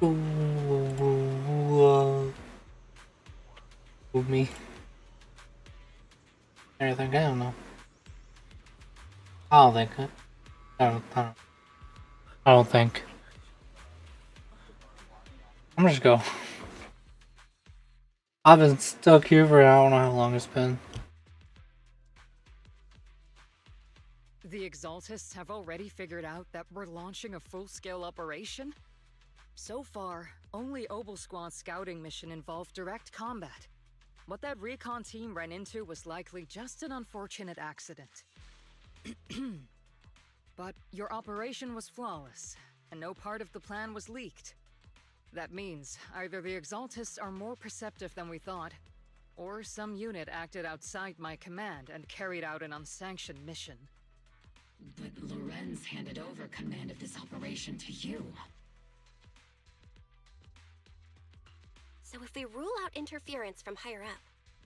Me. Anything? I don't know. I don't think it. I don't think. I'm just go. I've been stuck here for I don't know how long it's been. The Exaltists have already figured out that we're launching a full-scale operation? So far, only Obel Squad's scouting mission involved direct combat. What that recon team ran into was likely just an unfortunate accident. But your operation was flawless, and no part of the plan was leaked. That means either the Exaltists are more perceptive than we thought, or some unit acted outside my command and carried out an unsanctioned mission. But Lorenz handed over command of this operation to you. So if we rule out interference from higher up,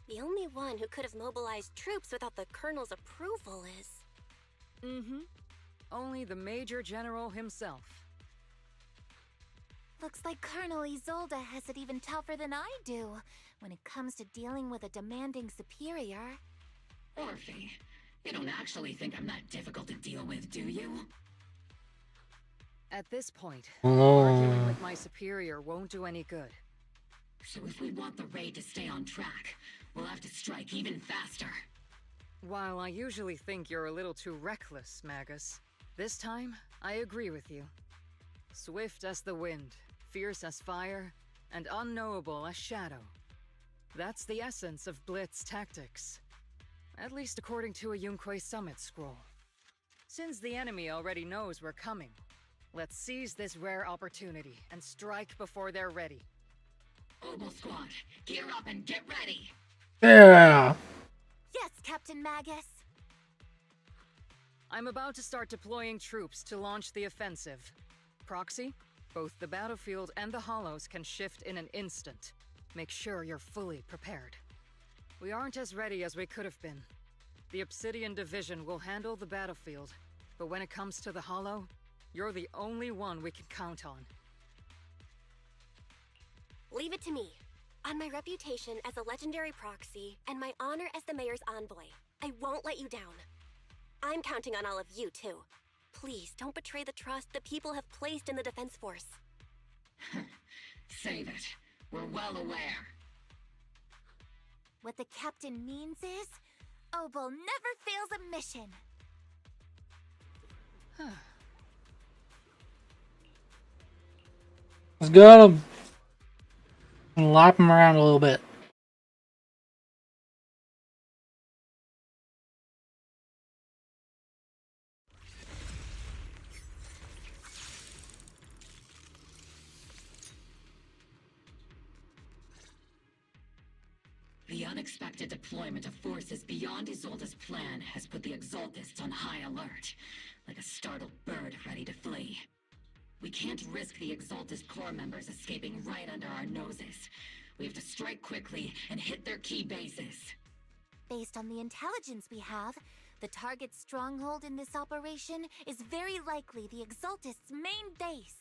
the only one who could have mobilized troops without the Colonel's approval is... Only the Major General himself. Looks like Colonel Isolde has it even tougher than I do when it comes to dealing with a demanding superior. Orphe, you don't actually think I'm that difficult to deal with, do you? At this point, arguing with my superior won't do any good. So if we want the raid to stay on track, we'll have to strike even faster. While I usually think you're a little too reckless, Magus, this time, I agree with you. Swift as the wind, fierce as fire, and unknowable as shadow. That's the essence of Blitz tactics. At least according to a Yunque Summit scroll. Since the enemy already knows we're coming, let's seize this rare opportunity and strike before they're ready. Obel Squad, gear up and get ready! Yeah! Yes, Captain Magus! I'm about to start deploying troops to launch the offensive. Proxy, both the battlefield and the hollows can shift in an instant. Make sure you're fully prepared. We aren't as ready as we could have been. The Obsidian Division will handle the battlefield, but when it comes to the hollow, you're the only one we can count on. Leave it to me. On my reputation as a legendary proxy and my honor as the mayor's envoy, I won't let you down. I'm counting on all of you, too. Please don't betray the trust the people have placed in the Defense Force. Save it. We're well aware. What the captain means is, Obel never fails a mission. Let's go. Lap him around a little bit. The unexpected deployment of forces beyond Isolde's plan has put the Exaltists on high alert, like a startled bird ready to flee. We can't risk the Exaltist Corps members escaping right under our noses. We have to strike quickly and hit their key bases. Based on the intelligence we have, the target's stronghold in this operation is very likely the Exaltists' main base.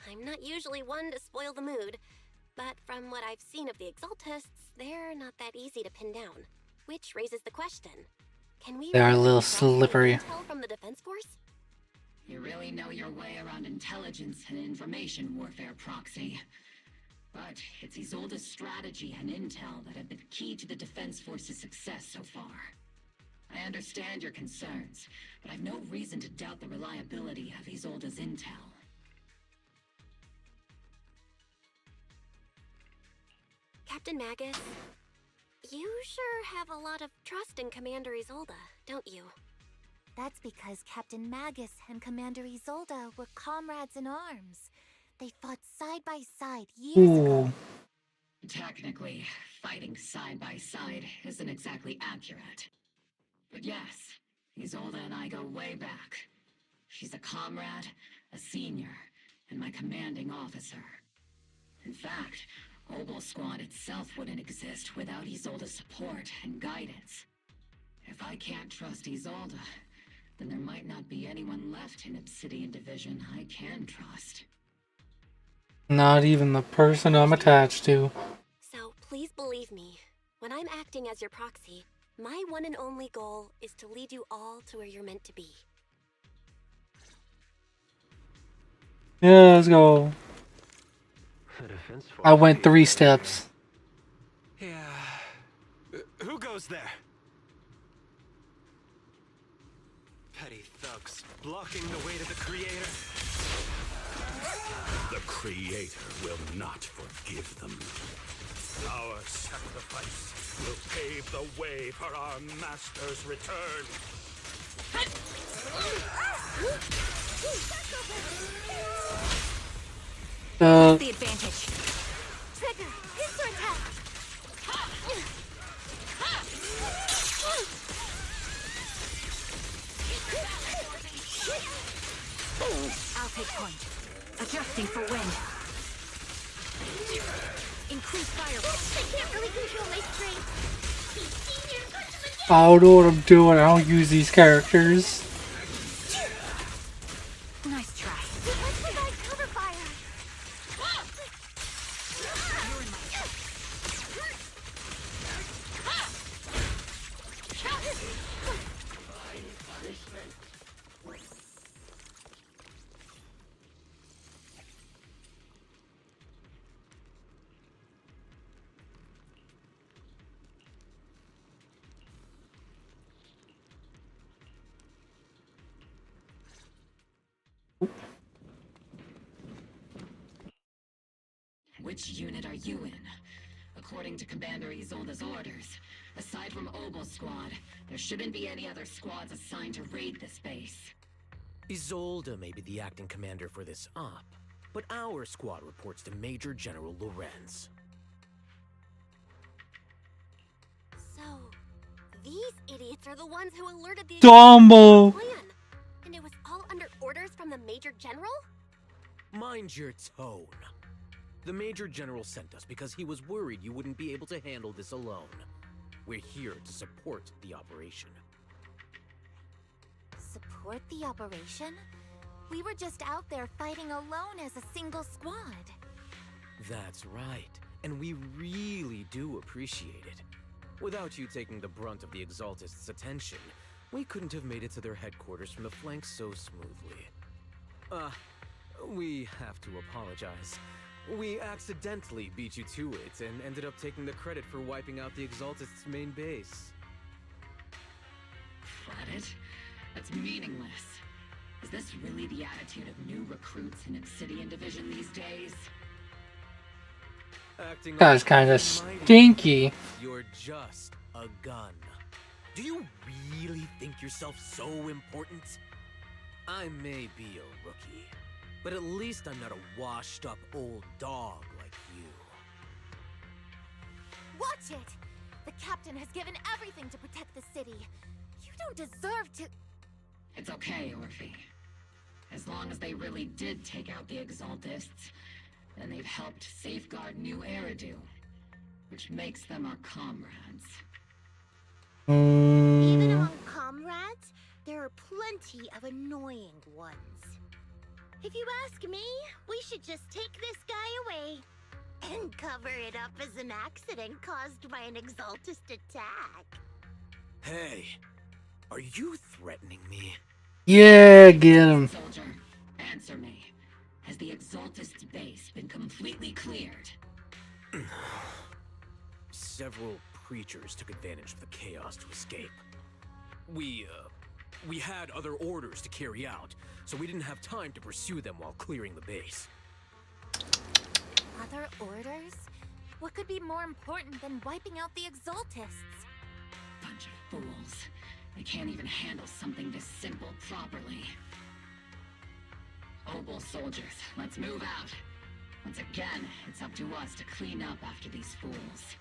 I'm not usually one to spoil the mood, but from what I've seen of the Exaltists, they're not that easy to pin down. Which raises the question, can we... They are a little trust slippery. intel from the Defense Force? You really know your way around intelligence and information warfare, Proxy. But it's Isolde's strategy and intel that have been key to the Defense Force's success so far. I understand your concerns, but I've no reason to doubt the reliability of Isolde's intel. Captain Magus, you sure have a lot of trust in Commander Isolde, don't you? That's because Captain Magus and Commander Isolde were comrades in arms. They fought side by side years ago. Technically, fighting side by side isn't exactly accurate. But yes, Isolde and I go way back. She's a comrade, a senior, and my commanding officer. In fact, Obel Squad itself wouldn't exist without Isolde's support and guidance. If I can't trust Isolde, then there might not be anyone left in Obsidian Division I can trust. Not even the person I'm attached to. So please believe me, when I'm acting as your proxy, my one and only goal is to lead you all to where you're meant to be. Yeah, let's go. The defense force I went 3 appears to be- steps. Yeah. Who goes there? Petty thugs blocking the way to the Creator. The Creator will not forgive them. Our sacrifice will pave the way for our Master's return. The advantage. Trigger, pincer attack. I'll take point. Adjusting for wind. Increase fireball. I can't really control my strength. I don't know what I'm doing. I don't use these characters. Nice try. Let's provide cover fire. You're in my Which unit are you in? According to Commander Isolde's orders, aside from Obel's squad, there shouldn't be any other squads assigned to raid this base. Isolde may be the acting commander for this op, but our squad reports to Major General Lorenz. So, these idiots are the ones who alerted the Dumbo. plan. And it was all under orders from the Major General? Mind your tone. The Major General sent us because he was worried you wouldn't be able to handle this alone. We're here to support the operation. Support the operation? We were just out there fighting alone as a single squad. That's right, and we really do appreciate it. Without you taking the brunt of the Exaltists' attention, we couldn't have made it to their headquarters from the flank so smoothly. We have to apologize. We accidentally beat you to it and ended up taking the credit for wiping out the Exaltists' main base. Credit? That's meaningless. Is this really the attitude of new recruits in Obsidian Division these days? Acting Guy's like kinda mighty, stinky. You're just a gun. Do you really think yourself so important? I may be a rookie, but at least I'm not a washed-up old dog like you. Watch it! The captain has given everything to protect the city. You don't deserve to... It's okay, Orphe. As long as they really did take out the Exaltists, then they've helped safeguard New Eridu, which makes them our comrades. Even among comrades, there are plenty of annoying ones. If you ask me, we should just take this guy away and cover it up as an accident caused by an Exaltist attack. Hey, are you threatening me? Yeah, get him. Soldier, answer me. Has the Exaltist base been completely cleared? Several creatures took advantage of the chaos to escape. We had other orders to carry out, so we didn't have time to pursue them while clearing the base. Other orders? What could be more important than wiping out the Exaltists? Bunch of fools. They can't even handle something this simple properly. Obel soldiers, let's move out. Once again, it's up to us to clean up after these fools.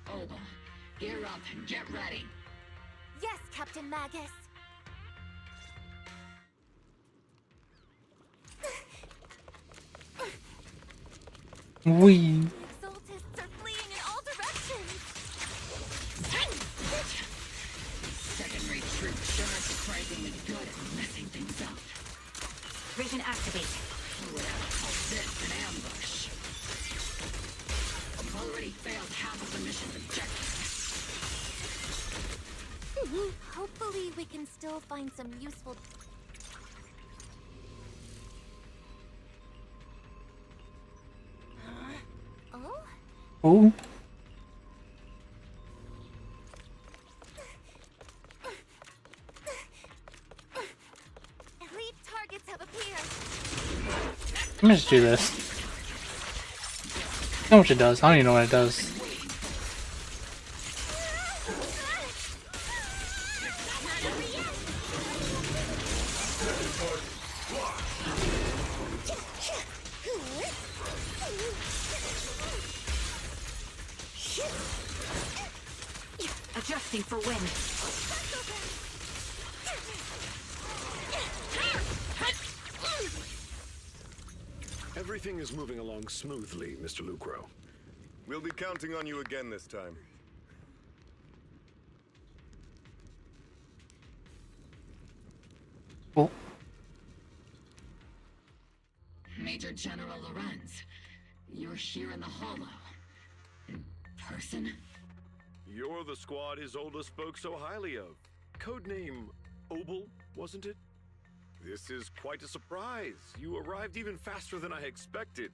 Obel, gear up and get ready. Yes, Captain Magus. We. Exaltists are fleeing in all directions. Second-rate troops sure are surprisingly good vision activate. Who would ever call this an ambush? I've already failed half of the mission's objectives. Hopefully we can still find some useful... Oh? Oh. Elite targets have appeared. Let me just do this. I know what it does. I don't even know what it does. Adjusting for wind. Everything is moving along smoothly, Mr. Lucro. We'll be counting on you again this time. Oh. Major General Lorenz, you're here in the Hollow. In person? You're the squad Isolde spoke so highly of. Codename Obel, wasn't it? This is quite a surprise. You arrived even faster than I expected.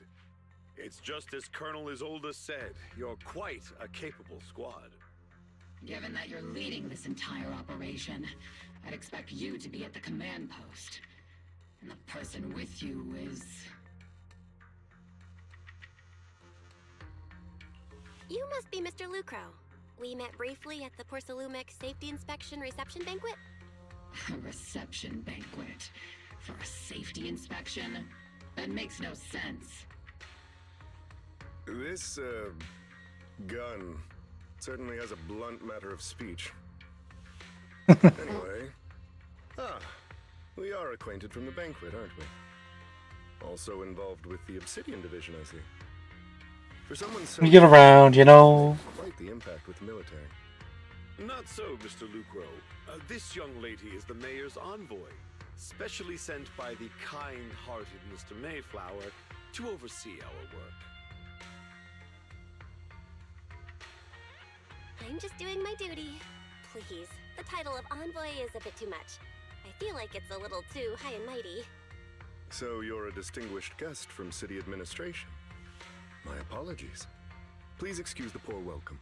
It's just as Colonel Isolde said, you're quite a capable squad. Given that you're leading this entire operation, I'd expect you to be at the command post. And the person with you is... You must be Mr. Lucro. We met briefly at the Porcelumex Safety Inspection Reception Banquet? A reception banquet for a safety inspection? That makes no sense. This, gun certainly has a blunt matter of speech. Anyway, we are acquainted from the banquet, aren't we? Also involved with the Obsidian Division, I see. For someone so... We get around, you know. Quite the impact with the military. Not so, Mr. Lucro. This young lady is the mayor's envoy, specially sent by the kind-hearted Mr. Mayflower to oversee our work. I'm just doing my duty. Please, the title of envoy is a bit too much. I feel like it's a little too high and mighty. So you're a distinguished guest from city administration. My apologies. Please excuse the poor welcome.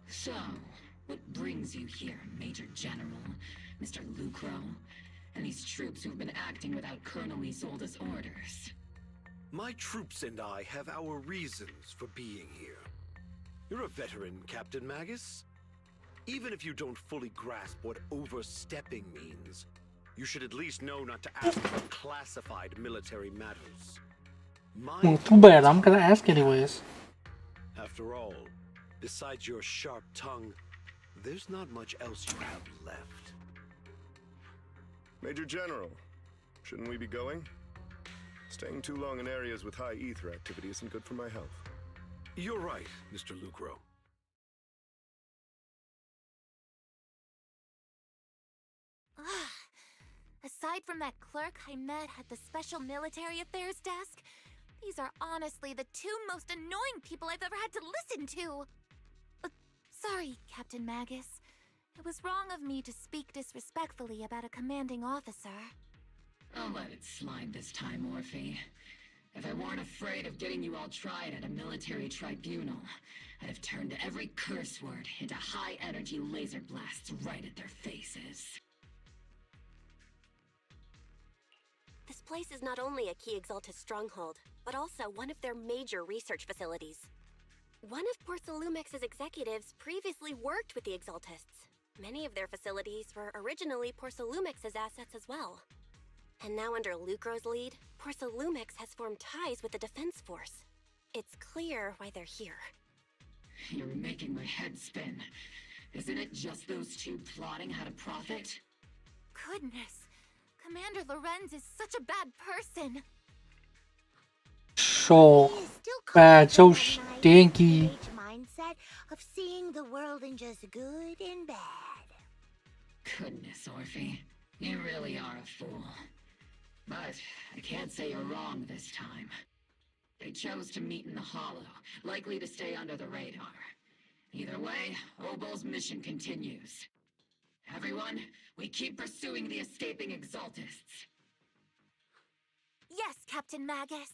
So, what brings you here, Major General, Mr. Lucro, and these troops who've been acting without Colonel Isolde's orders? My troops and I have our reasons for being here. You're a veteran, Captain Magus. Even if you don't fully grasp what overstepping means, you should at least know not to ask about classified military matters. Well, too bad. I'm gonna ask anyways. After all, besides your sharp tongue, there's not much else you have left. Major General, shouldn't we be going? Staying too long in areas with high ether activity isn't good for my health. You're right, Mr. Lucro. Aside from that clerk I met at the Special Military Affairs desk, these are honestly the two most annoying people I've ever had to listen to. Sorry, Captain Magus. It was wrong of me to speak disrespectfully about a commanding officer. I'll let it slide this time, Orphe. If I weren't afraid of getting you all tried at a military tribunal, I'd have turned every curse word into high-energy laser blasts right at their faces. This place is not only a key Exaltus stronghold, but also one of their major research facilities. One of Porcelumex's executives previously worked with the Exaltists. Many of their facilities were originally Porcelumex's assets as well. And now under Lucro's lead, Porcelumex has formed ties with the Defense Force. It's clear why they're here. You're making my head spin. Isn't it just those two plotting how to profit? Goodness, Commander Lorenz is such a bad person. So bad, so stinky. Mindset of seeing the world in just good and bad. Goodness, Orphe. You really are a fool. But I can't say you're wrong this time. They chose to meet in the Hollow, likely to stay under the radar. Either way, Obol's mission continues. Everyone, we keep pursuing the escaping Exaltists. Yes, Captain Magus.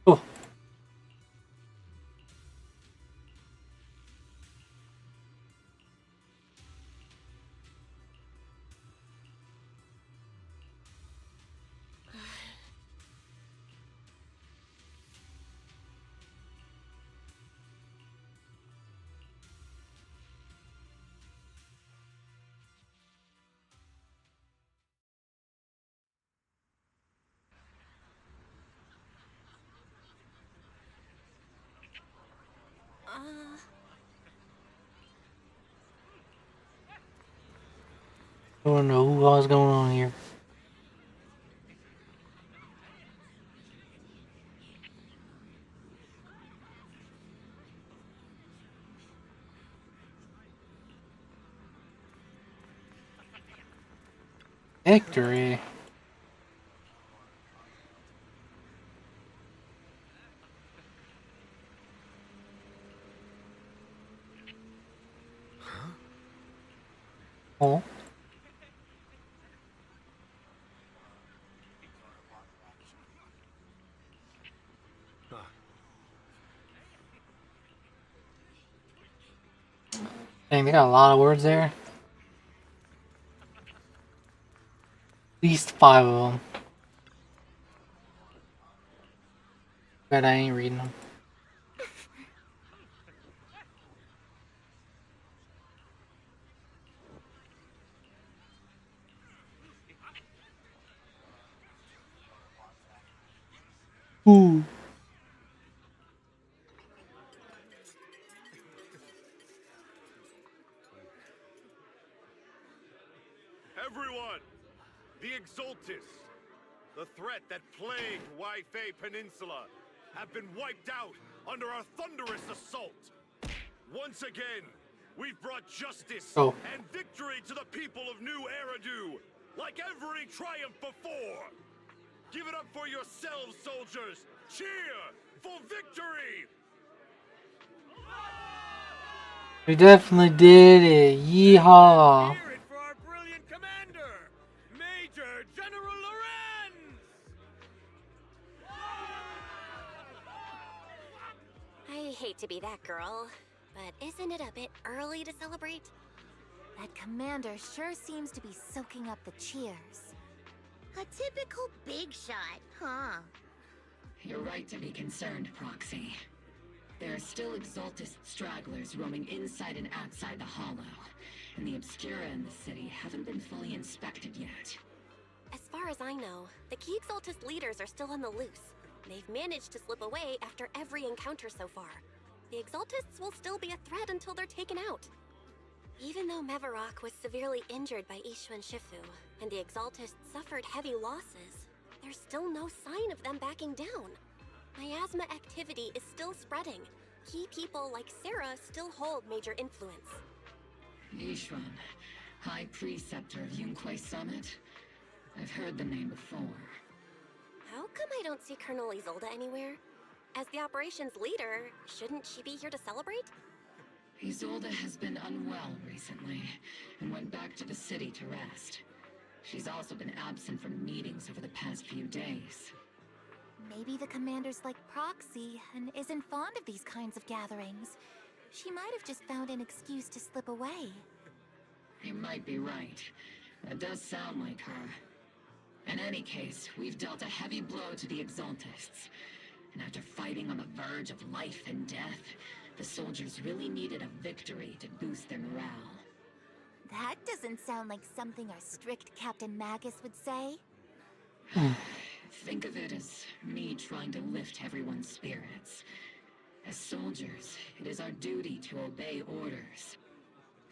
Oh. I don't know what's going on here. Victory. Oh. Dang, they got a lot of words there. At least 5 of them. Bet I ain't reading them. Ooh. Everyone! The Exaltists, the threat that plagued Waifei Peninsula, have been wiped out under our thunderous assault. Once again, we've brought justice and victory to the people of New Eridu, like every triumph before. Give it up for yourselves, soldiers! Cheer for victory! We definitely did it. Yeehaw. Hear it for our brilliant commander, Major General Lorenz! I hate to be that girl, but isn't it a bit early to celebrate? That commander sure seems to be soaking up the cheers. A typical big shot, huh? You're right to be concerned, Proxy. There are still Exaltist stragglers roaming inside and outside the Hollow, and the Obscura in the city haven't been fully inspected yet. As far as I know, the key Exaltist leaders are still on the loose. They've managed to slip away after every encounter so far. The Exaltists will still be a threat until they're taken out. Even though Mevarok was severely injured by Ishu and Shifu, and the Exaltists suffered heavy losses, there's still no sign of them backing down. Miasma activity is still spreading. Key people like Sarah still hold major influence. Yishuan, High Preceptor of Yunquai Summit? I've heard the name before. How come I don't see Colonel Isolde anywhere? As the operations leader, shouldn't she be here to celebrate? Isolde has been unwell recently, and went back to the city to rest. She's also been absent from meetings over the past few days. Maybe the commander's like Proxy and isn't fond of these kinds of gatherings. She might have just found an excuse to slip away. You might be right. That does sound like her. In any case, we've dealt a heavy blow to the Exaltists. And after fighting on the verge of life and death, the soldiers really needed a victory to boost their morale. That doesn't sound like something our strict Captain Magus would say. Think of it as me trying to lift everyone's spirits. As soldiers, it is our duty to obey orders.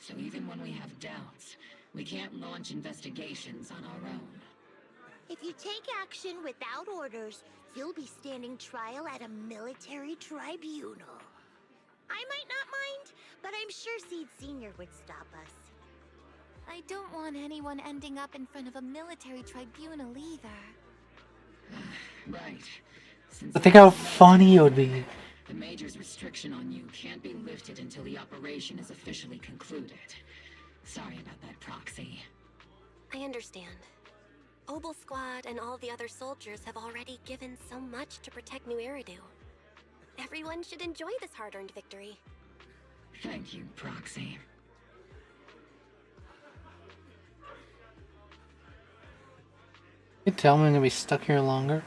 So even when we have doubts, we can't launch investigations on our own. If you take action without orders, you'll be standing trial at a military tribunal. I might not mind, but I'm sure Seed Senior would stop us. I don't want anyone ending up in front of a military tribunal either. Right. Since I think how funny it would be. the Major's restriction on you can't be lifted until the operation is officially concluded. Sorry about that, Proxy. I understand. Obel Squad and all the other soldiers have already given so much to protect New Eridu. Everyone should enjoy this hard-earned victory. Thank you, Proxy. You tell me I'm gonna be stuck here longer.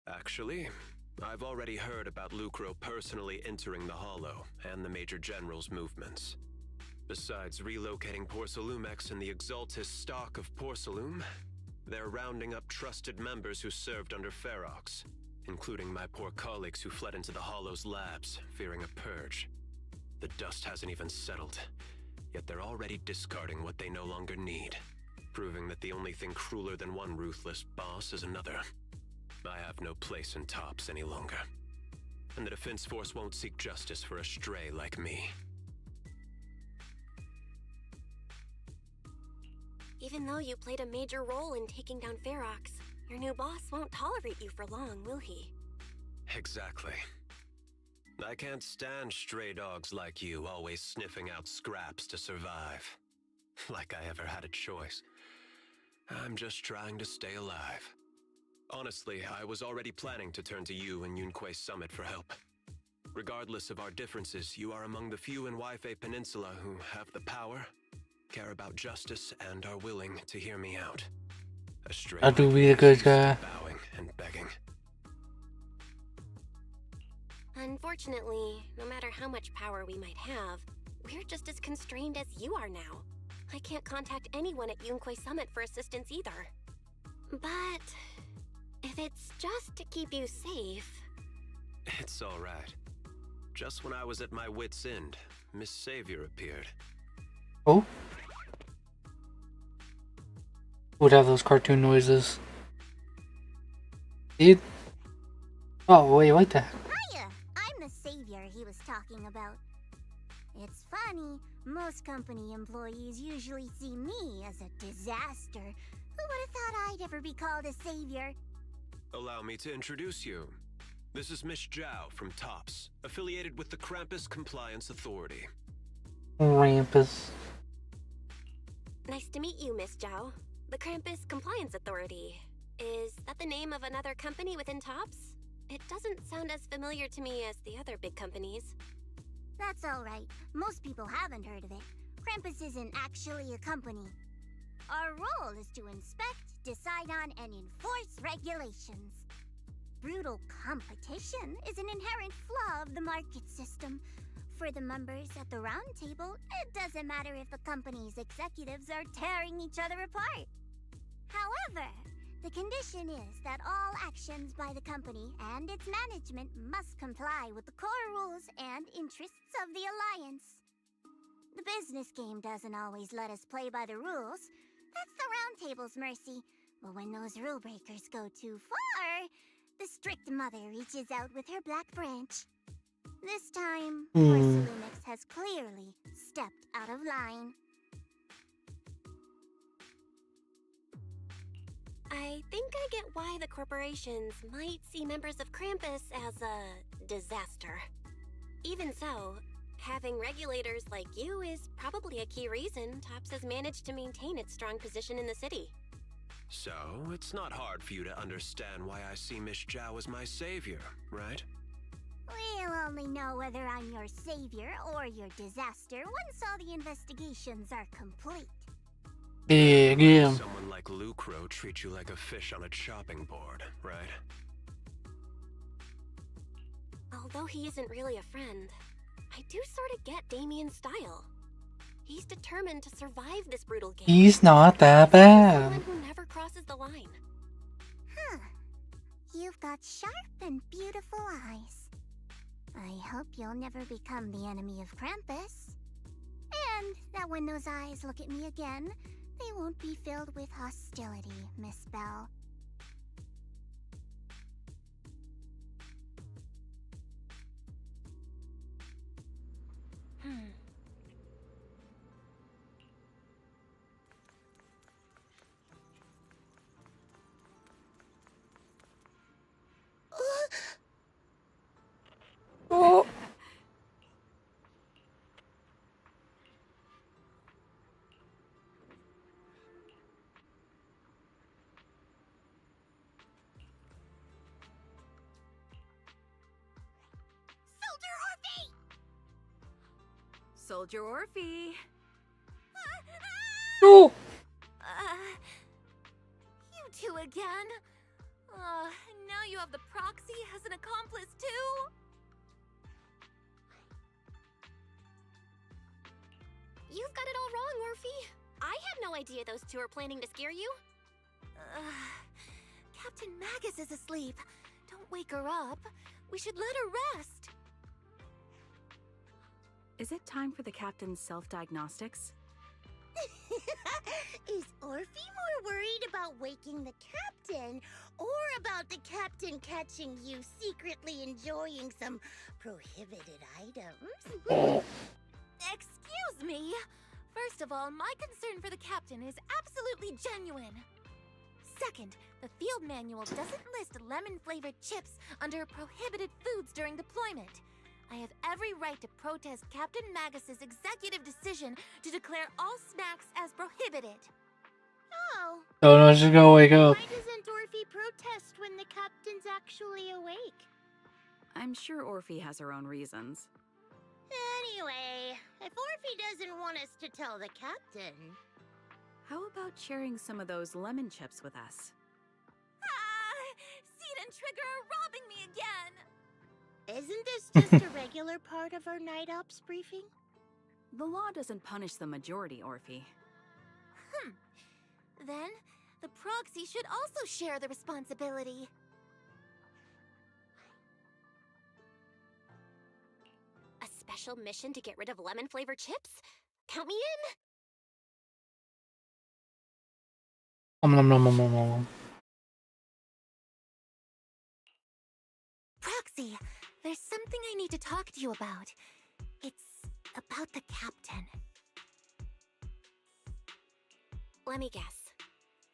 Actually, I've already heard about Lucro personally entering the Hollow and the Major General's movements. Besides relocating Porcelumex and the Exaltis stock of Porcelume, they're rounding up trusted members who served under Ferox, including my poor colleagues who fled into the Hollow's labs, fearing a purge. The dust hasn't even settled, yet they're already discarding what they no longer need, proving that the only thing crueler than one ruthless boss is another. I have no place in TOPS any longer, and the Defense Force won't seek justice for a stray like me. Even though you played a major role in taking down Ferox, your new boss won't tolerate you for long, will he? Exactly. I can't stand stray dogs like you always sniffing out scraps to survive. Like I ever had a choice. I'm just trying to stay alive. Honestly, I was already planning to turn to you and Yunquei Summit for help. Regardless of our differences, you are among the few in Waifei Peninsula who have the power, care about justice, and are willing to hear me out. A stray I do be a good guy. bowing and begging. Unfortunately, no matter how much power we might have, we're just as constrained as you are now. I can't contact anyone at Yunquei Summit for assistance either. But if it's just to keep you safe... It's all right. Just when I was at my wit's end, Miss Savior appeared. Oh? Would have those cartoon noises. Dude. Oh, wait, what the? Hiya! I'm the savior he was talking about. It's funny, most company employees usually see me as a disaster. Who would have thought I'd ever be called a savior? Allow me to introduce you. This is Miss Zhao from TOPS, affiliated with the Krampus Compliance Authority. Krampus. Nice to meet you, Miss Zhao. The Krampus Compliance Authority. Is that the name of another company within TOPS? It doesn't sound as familiar to me as the other big companies. That's alright. Most people haven't heard of it. Krampus isn't actually a company. Our role is to inspect, decide on, and enforce regulations. Brutal competition is an inherent flaw of the market system. For the members at the round table, it doesn't matter if the company's executives are tearing each other apart. However, the condition is that all actions by the company and its management must comply with the core rules and interests of the Alliance. The business game doesn't always let us play by the rules. That's the round table's mercy. But when those rule breakers go too far, the strict mother reaches out with her black branch. This time, Porcelumex has clearly stepped out of line. I think I get why the corporations might see members of Krampus as a disaster. Even so, having regulators like you is probably a key reason TOPS has managed to maintain its strong position in the city. So, it's not hard for you to understand why I see Miss Zhao as my savior, right? We'll only know whether I'm your savior or your disaster once all the investigations are complete. Yeah. Someone like Lucro treat you like a fish on a chopping board, right? Although he isn't really a friend, I do sort of get Damien's style. He's determined to survive this brutal game. He's not that bad. Someone who never crosses the line. Huh. You've got sharp and beautiful eyes. I hope you'll never become the enemy of Krampus. And that when those eyes look at me again, they won't be filled with hostility, Miss Bell. Oh. Soldier Orphe! No. You two again? Now you have the proxy as an accomplice too? You've got it all wrong, Orphe. I had no idea those two are planning to scare you. Captain Magus is asleep. Don't wake her up. We should let her rest. Is it time for the captain's self-diagnostics? Is Orphe more worried about waking the captain, or about the captain catching you secretly enjoying some prohibited items? Excuse me! First of all, my concern for the captain is absolutely genuine. Second, the field manual doesn't list lemon-flavored chips under prohibited foods during deployment. I have every right to protest Captain Magus's executive decision to declare all snacks as prohibited. Oh. Oh no, she's gonna wake up. Why doesn't Orphe protest when the captain's actually awake? I'm sure Orphe has her own reasons. Anyway, if Orphe doesn't want us to tell the captain... How about sharing some of those lemon chips with us? Seed and Trigger are robbing me again! Isn't this just a regular part of our night ops briefing? The law doesn't punish the majority, Orphe. Then, the proxy should also share the responsibility. A special mission to get rid of lemon-flavored chips? Count me in! Nom, nom, nom, nom, nom. Proxy, there's something I need to talk to you about. It's about the captain. Let me guess.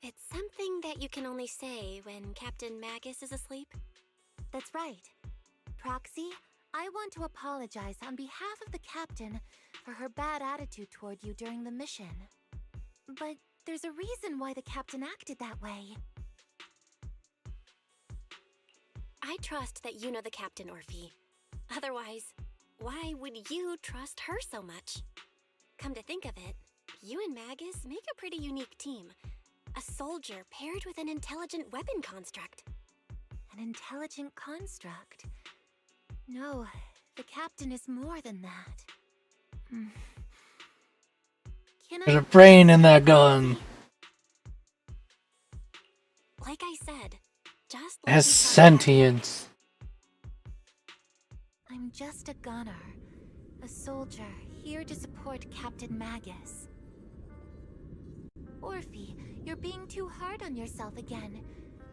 It's something that you can only say when Captain Magus is asleep? That's right. Proxy, I want to apologize on behalf of the captain for her bad attitude toward you during the mission. But there's a reason why the captain acted that way. I trust that you know the captain, Orphe. Otherwise, why would you trust her so much? Come to think of it, you and Magus make a pretty unique team. A soldier paired with an intelligent weapon construct. An intelligent construct? No, the captain is more than that. Can There's a brain in that gun. Like I said, just It has sentience. I'm just a gunner. A soldier, here to support Captain Magus. Orphe, you're being too hard on yourself again.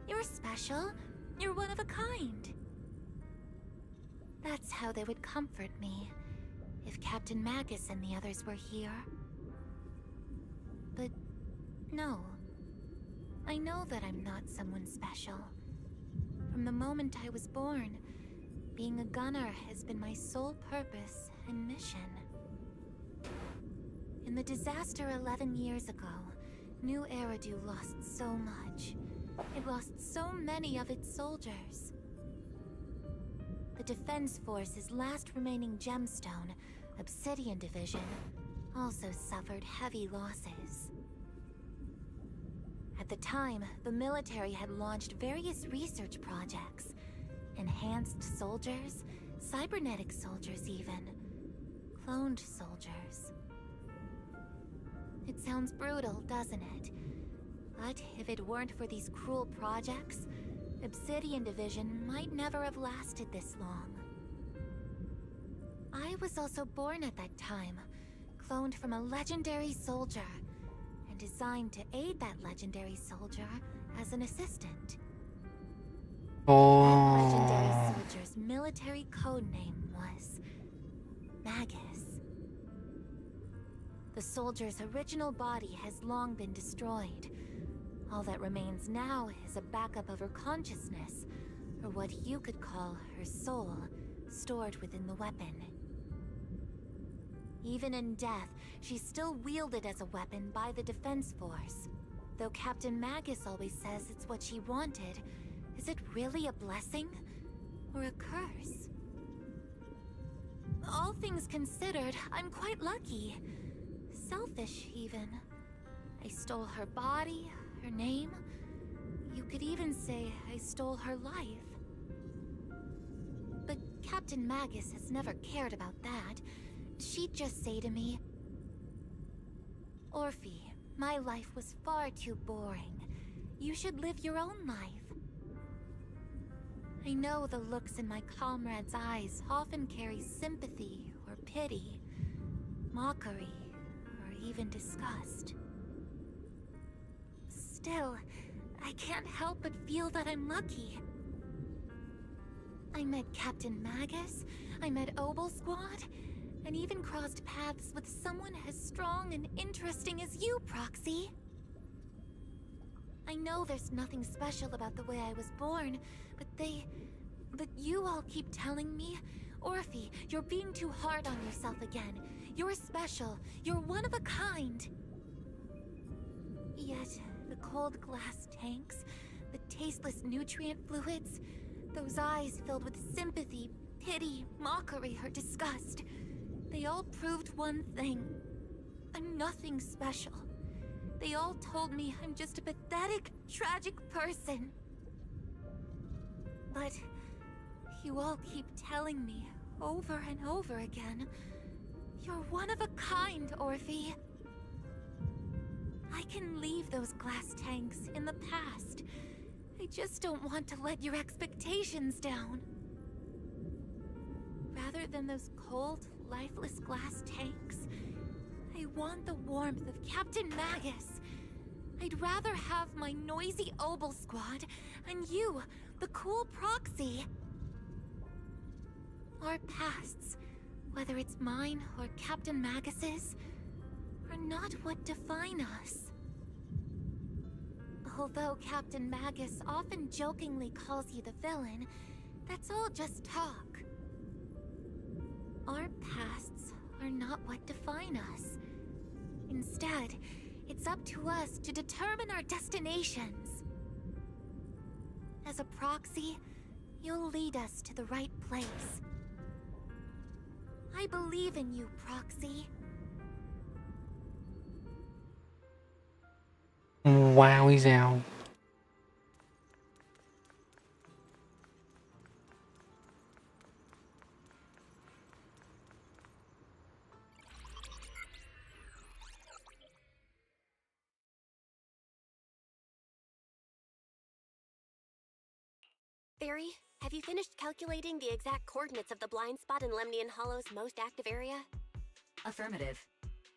You're special. You're one of a kind. That's how they would comfort me, if Captain Magus and the others were here. But no. I know that I'm not someone special. From the moment I was born, being a gunner has been my sole purpose and mission. In the disaster 11 years ago, New Eridu lost so much. It lost so many of its soldiers. The Defense Force's last remaining gemstone, Obsidian Division, also suffered heavy losses. At the time, the military had launched various research projects. Enhanced soldiers, cybernetic soldiers even. Cloned soldiers. It sounds brutal, doesn't it? But if it weren't for these cruel projects, Obsidian Division might never have lasted this long. I was also born at that time, cloned from a legendary soldier, and designed to aid that legendary soldier as an assistant. That legendary soldier's military code name was Magus. The soldier's original body has long been destroyed. All that remains now is a backup of her consciousness, or what you could call her soul, stored within the weapon. Even in death, she's still wielded as a weapon by the Defense Force. Though Captain Magus always says it's what she wanted, is it really a blessing or a curse? All things considered, I'm quite lucky. Selfish, even. I stole her body, her name. You could even say I stole her life. But Captain Magus has never cared about that. She'd just say to me, "Orphe, my life was far too boring. You should live your own life." I know the looks in my comrades' eyes often carry sympathy or pity, mockery, or even disgust. Still, I can't help but feel that I'm lucky. I met Captain Magus, I met Obel Squad, and even crossed paths with someone as strong and interesting as you, Proxy. I know there's nothing special about the way I was born, but you all keep telling me, "Orphe, you're being too hard on yourself again. You're special. You're one of a kind." Yet, the cold glass tanks, the tasteless nutrient fluids, those eyes filled with sympathy, pity, mockery, or disgust, they all proved one thing. I'm nothing special. They all told me I'm just a pathetic, tragic person. But you all keep telling me, over and over again, "You're one of a kind, Orphe." I can leave those glass tanks in the past. I just don't want to let your expectations down. Rather than those cold, lifeless glass tanks, I want the warmth of Captain Magus. I'd rather have my noisy Obel Squad and you, the cool Proxy. Our pasts, whether it's mine or Captain Magus's, are not what define us. Although Captain Magus often jokingly calls you the villain, that's all just talk. Our pasts are not what define us. Instead, it's up to us to determine our destinations. As a Proxy, you'll lead us to the right place. I believe in you, Proxy. Wowie zow. Barry, have you finished calculating the exact coordinates of the blind spot in Lemnian Hollow's most active area? Affirmative.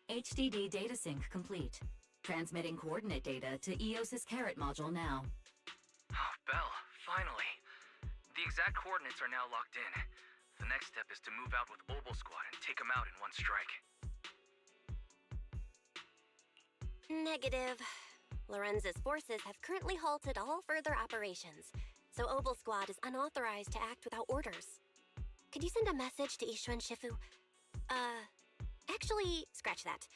HDD data sync complete. Transmitting coordinate data to EOS's Carrot module now. Oh, Belle, finally. The exact coordinates are now locked in. The next step is to move out with Obel Squad and take them out in one strike. Negative. Lorenz's forces have currently halted all further operations, so Obel Squad is unauthorized to act without orders. Could you send a message to Ishu and Shifu? Actually, scratch that.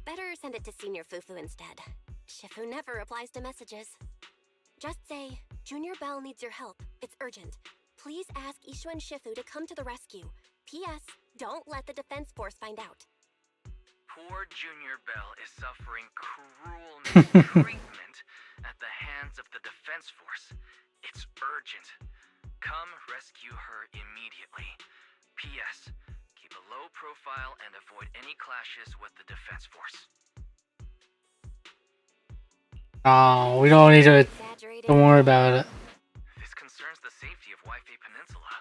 Better send it to Senior Fufu instead. Shifu never replies to messages. Just say, "Junior Bell needs your help. It's urgent. Please ask Ishu and Shifu to come to the rescue. P.S. Don't let the Defense Force find out." Poor Junior Bell is suffering cruel mistreatment at the hands of the Defense Force. It's urgent. Come rescue her immediately. P.S. Keep a low profile and avoid any clashes with the defense force. Oh, we don't need to. Exaggerated. Don't worry about it. This concerns the safety of Wi-Fi Peninsula.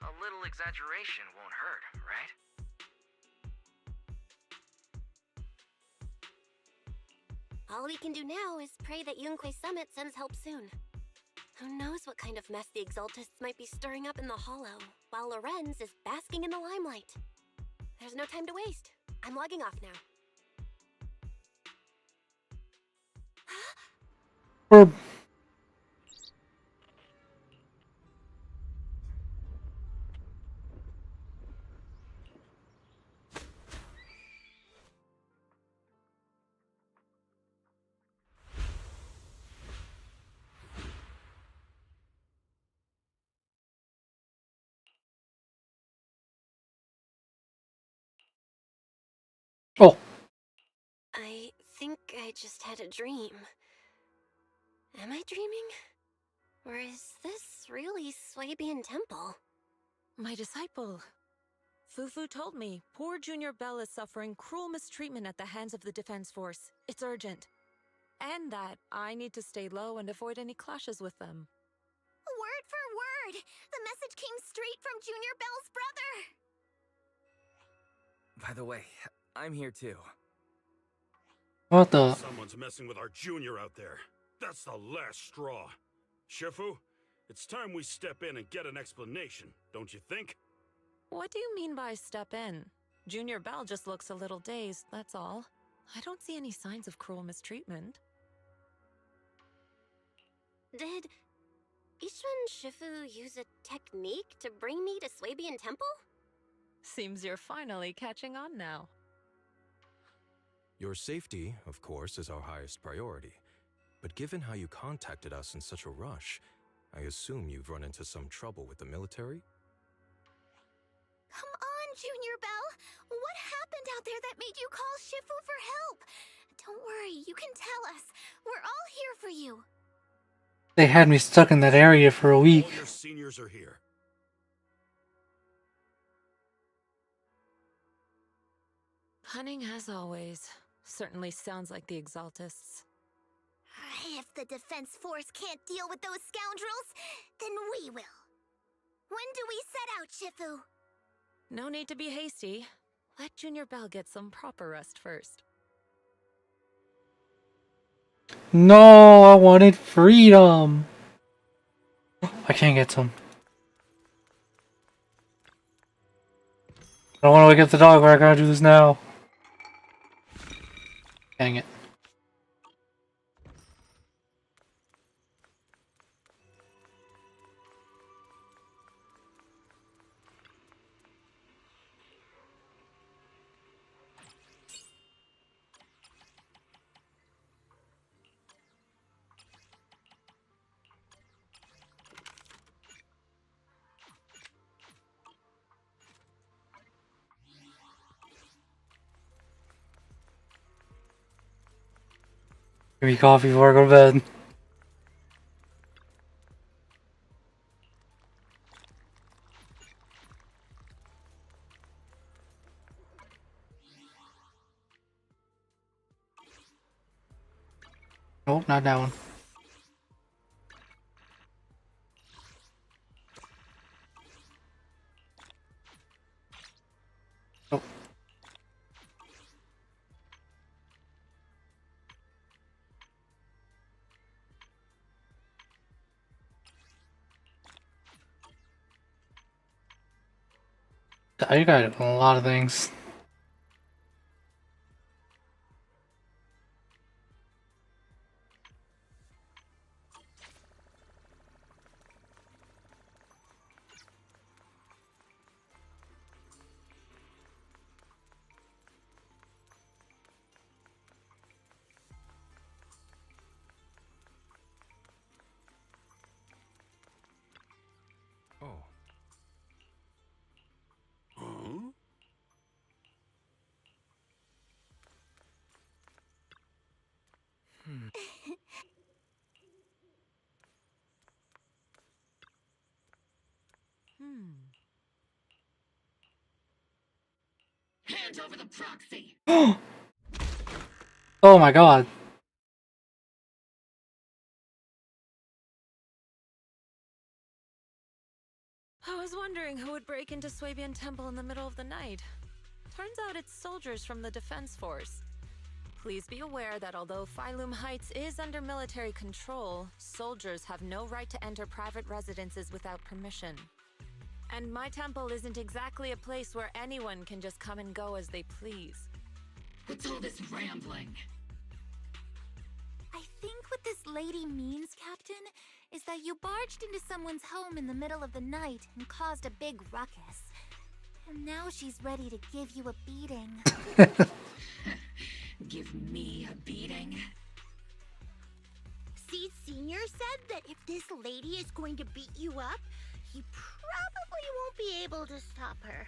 A little exaggeration won't hurt, right? All we can do now is pray that Yunque Summit sends help soon. Who knows what kind of mess the Exaltists might be stirring up in the Hollow, while Lorenz is basking in the limelight. There's no time to waste. I'm logging off now. We're oh, I think I just had a dream. Am I dreaming? Or is this really Swabian Temple? My disciple. Fufu told me poor Junior Bell is suffering cruel mistreatment at the hands of the defense force. It's urgent. And that I need to stay low and avoid any clashes with them. Word for word! The message came straight from Junior Bell's brother! By the way, I'm here too. what the? Someone's messing with our junior out there. That's the last straw. Shifu, it's time we step in and get an explanation, don't you think? What do you mean by step in? Junior Bell just looks a little dazed, that's all. I don't see any signs of cruel mistreatment. Did Ishwan Shifu use a technique to bring me to Swabian Temple? Seems you're finally catching on now. Your safety, of course, is our highest priority. But given how you contacted us in such a rush, I assume you've run into some trouble with the military? Come on, Junior Bell! What happened out there that made you call Shifu for help? Don't worry, you can tell us. We're all here for you. They had me stuck in that area for a week. All your seniors are here. Cunning as always. Certainly sounds like the Exaltists. If the defense force can't deal with those scoundrels, then we will. When do we set out, Shifu? No need to be hasty. Let Junior Bell get some proper rest first. No, I wanted freedom. I can't get some. I don't want to wake up the dog, but I gotta do this now. Dang it. Give me coffee before I go to bed. Nope, not that one. Nope. You got a lot of things. Oh. Huh? hand over the proxy. Oh my god. I was wondering who would break into Swabian Temple in the middle of the night. Turns out it's soldiers from the Defense Force. Please be aware that although Phylum Heights is under military control, soldiers have no right to enter private residences without permission. And my temple isn't exactly a place where anyone can just come and go as they please. What's all this rambling? I think what this lady means, Captain, is that you barged into someone's home in the middle of the night and caused a big ruckus. And now she's ready to give you a beating. Give me a beating? Seed Senior said that if this lady is going to beat you up, he probably won't be able to stop her.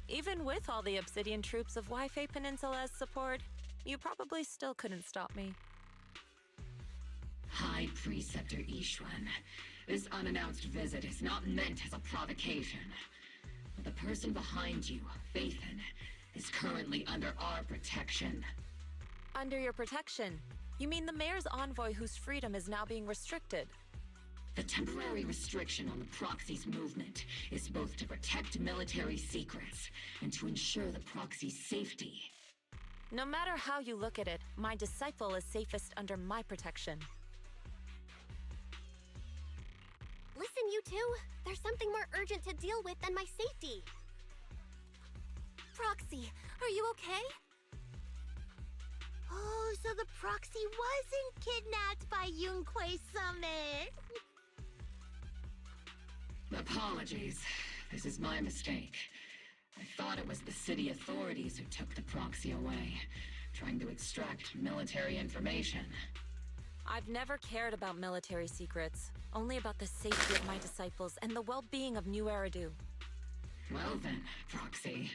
Even with all the Obsidian troops of Wi-Fi Peninsula's support, you probably still couldn't stop me. High Preceptor Ishwan, this unannounced visit is not meant as a provocation. But the person behind you, Phaethon, is currently under our protection. Under your protection? You mean the mayor's envoy whose freedom is now being restricted? The temporary restriction on the proxy's movement is both to protect military secrets and to ensure the proxy's safety. No matter how you look at it, my disciple is safest under my protection. Listen, you two. There's something more urgent to deal with than my safety. Proxy, are you okay? Oh, so the proxy wasn't kidnapped by Yunquei Summit. Apologies. This is my mistake. I thought it was the city authorities who took the proxy away, trying to extract military information. I've never cared about military secrets, only about the safety of my disciples and the well-being of New Eridu. Well then, Proxy,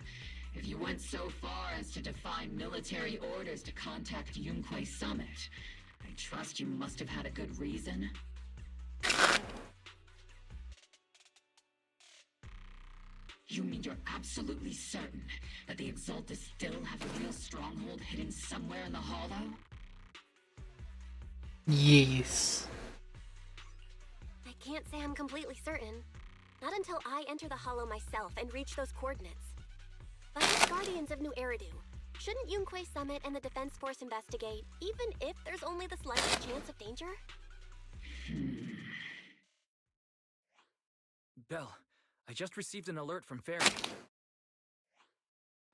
if you went so far as to defy military orders to contact Yunquei Summit, I trust you must have had a good reason. You mean you're absolutely certain that the Exaltus still have a real stronghold hidden somewhere in the Hollow? Yes. I can't say I'm completely certain. Not until I enter the Hollow myself and reach those coordinates. But as Guardians of New Eridu, shouldn't Yunquei Summit and the Defense Force investigate, even if there's only the slightest chance of danger? Belle, I just received an alert from Fairy.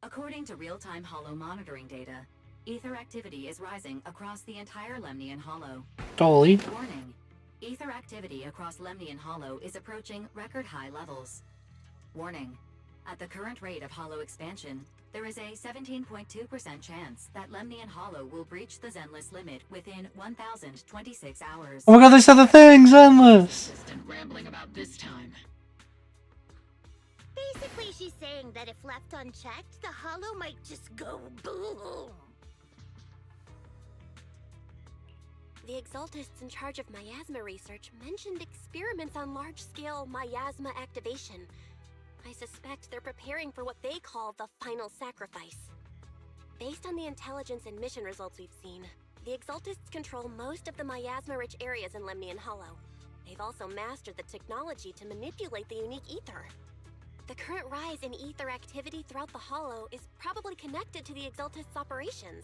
According to real-time Hollow monitoring data, ether activity is rising across the entire Lemnian Hollow. Totally. Warning. Ether activity across Lemnian Hollow is approaching record-high levels. Warning. At the current rate of Hollow expansion, there is a 17.2% chance that Lemnian Hollow will breach the Zenless limit within 1,026 hours. Oh my god, they said the thing, Zenless! Consistent rambling about this time. Basically, she's saying that if left unchecked, the Hollow might just go boom. The Exaltists in charge of miasma research mentioned experiments on large-scale miasma activation. I suspect they're preparing for what they call the final sacrifice. Based on the intelligence and mission results we've seen, the Exaltists control most of the miasma-rich areas in Lemnian Hollow. They've also mastered the technology to manipulate the unique ether. The current rise in ether activity throughout the Hollow is probably connected to the Exaltists' operations.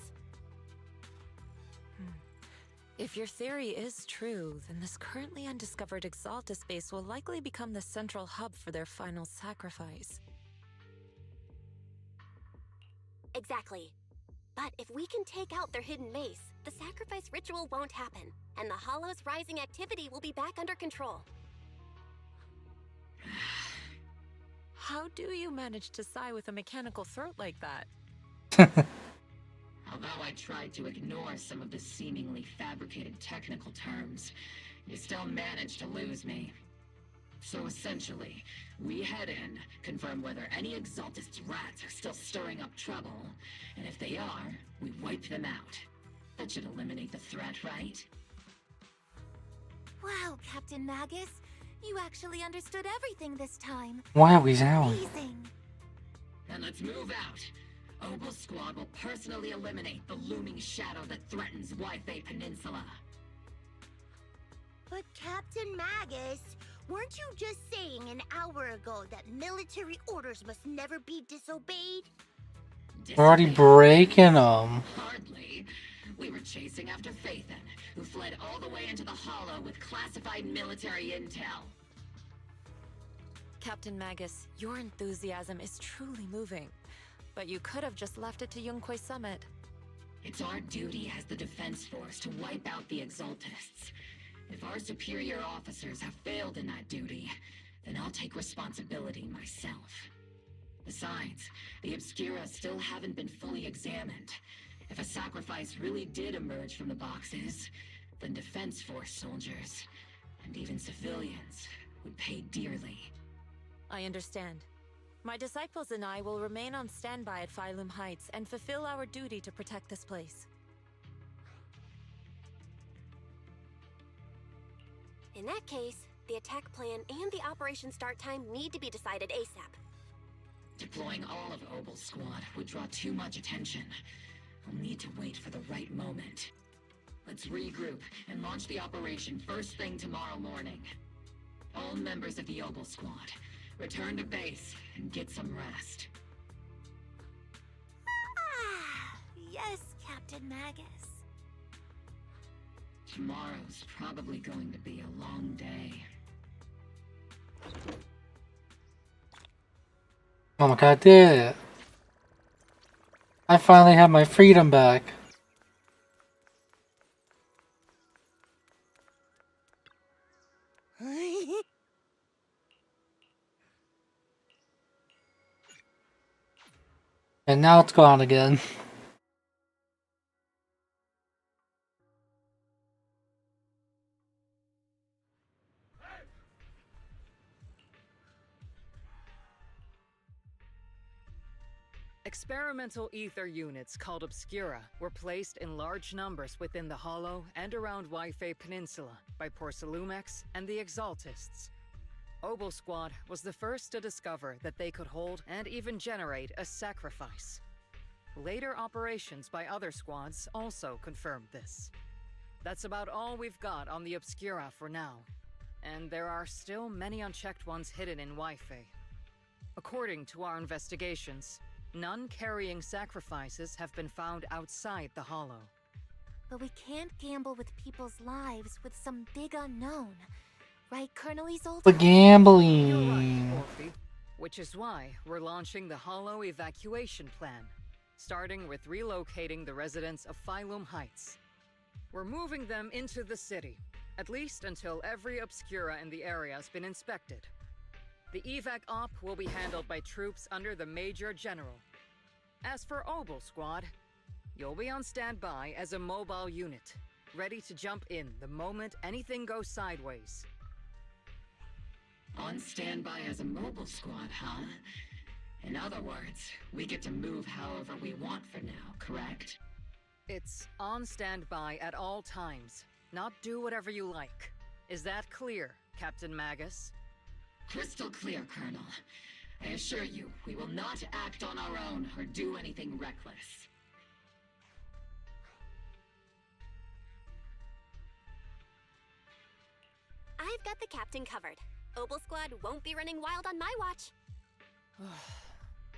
If your theory is true, then this currently undiscovered Exaltus base will likely become the central hub for their final sacrifice. Exactly. But if we can take out their hidden base, the sacrifice ritual won't happen, and the Hollow's rising activity will be back under control. How do you manage to sigh with a mechanical throat like that? Although I tried to ignore some of the seemingly fabricated technical terms, you still managed to lose me. So essentially, we head in, confirm whether any Exaltist rats are still stirring up trouble, and if they are, we wipe them out. That should eliminate the threat, right? Wow, Captain Magus. You actually understood everything this time. Wow, he's out. Amazing. Then let's move out. Obel Squad will personally eliminate the looming shadow that threatens Wi-Fi Peninsula. But Captain Magus, weren't you just saying an hour ago that military orders must never be disobeyed? We're already breaking them. Hardly. We were chasing after Phaethon, who fled all the way into the Hollow with classified military intel. Captain Magus, your enthusiasm is truly moving. But you could have just left it to Yunquay Summit. It's our duty as the Defense Force to wipe out the Exaltists. If our superior officers have failed in that duty, then I'll take responsibility myself. Besides, the Obscura still haven't been fully examined. If a sacrifice really did emerge from the boxes, then Defense Force soldiers, and even civilians, would pay dearly. I understand. My disciples and I will remain on standby at Phylum Heights and fulfill our duty to protect this place. In that case, the attack plan and the operation start time need to be decided ASAP. Deploying all of Obel's squad would draw too much attention. I'll need to wait for the right moment. Let's regroup and launch the operation first thing tomorrow morning. All members of the Obel squad, return to base and get some rest. Yes, Captain Magus. Tomorrow's probably going to be a long day. Oh my god, I did it. I finally have my freedom back. And now it's gone again. Experimental ether units called Obscura were placed in large numbers within the Hollow and around Wi-Fi Peninsula by Porcelumex and the Exaltists. Obel Squad was the first to discover that they could hold and even generate a sacrifice. Later operations by other squads also confirmed this. That's about all we've got on the Obscura for now, and there are still many unchecked ones hidden in Wi-Fi. According to our investigations, none carrying sacrifices have been found outside the Hollow. But we can't gamble with people's lives with some big unknown. Right, Colonel Isolde? The gambling. Orphe, which is why we're launching the Hollow evacuation plan, starting with relocating the residents of Phylum Heights. We're moving them into the city, at least until every Obscura in the area has been inspected. The evac op will be handled by troops under the Major General. As for Obel Squad, you'll be on standby as a mobile unit, ready to jump in the moment anything goes sideways. On standby as a mobile squad, huh? In other words, we get to move however we want for now, correct? It's on standby at all times, not do whatever you like. Is that clear, Captain Magus? Crystal clear, Colonel. I assure you, we will not act on our own or do anything reckless. I've got the captain covered. Obel Squad won't be running wild on my watch.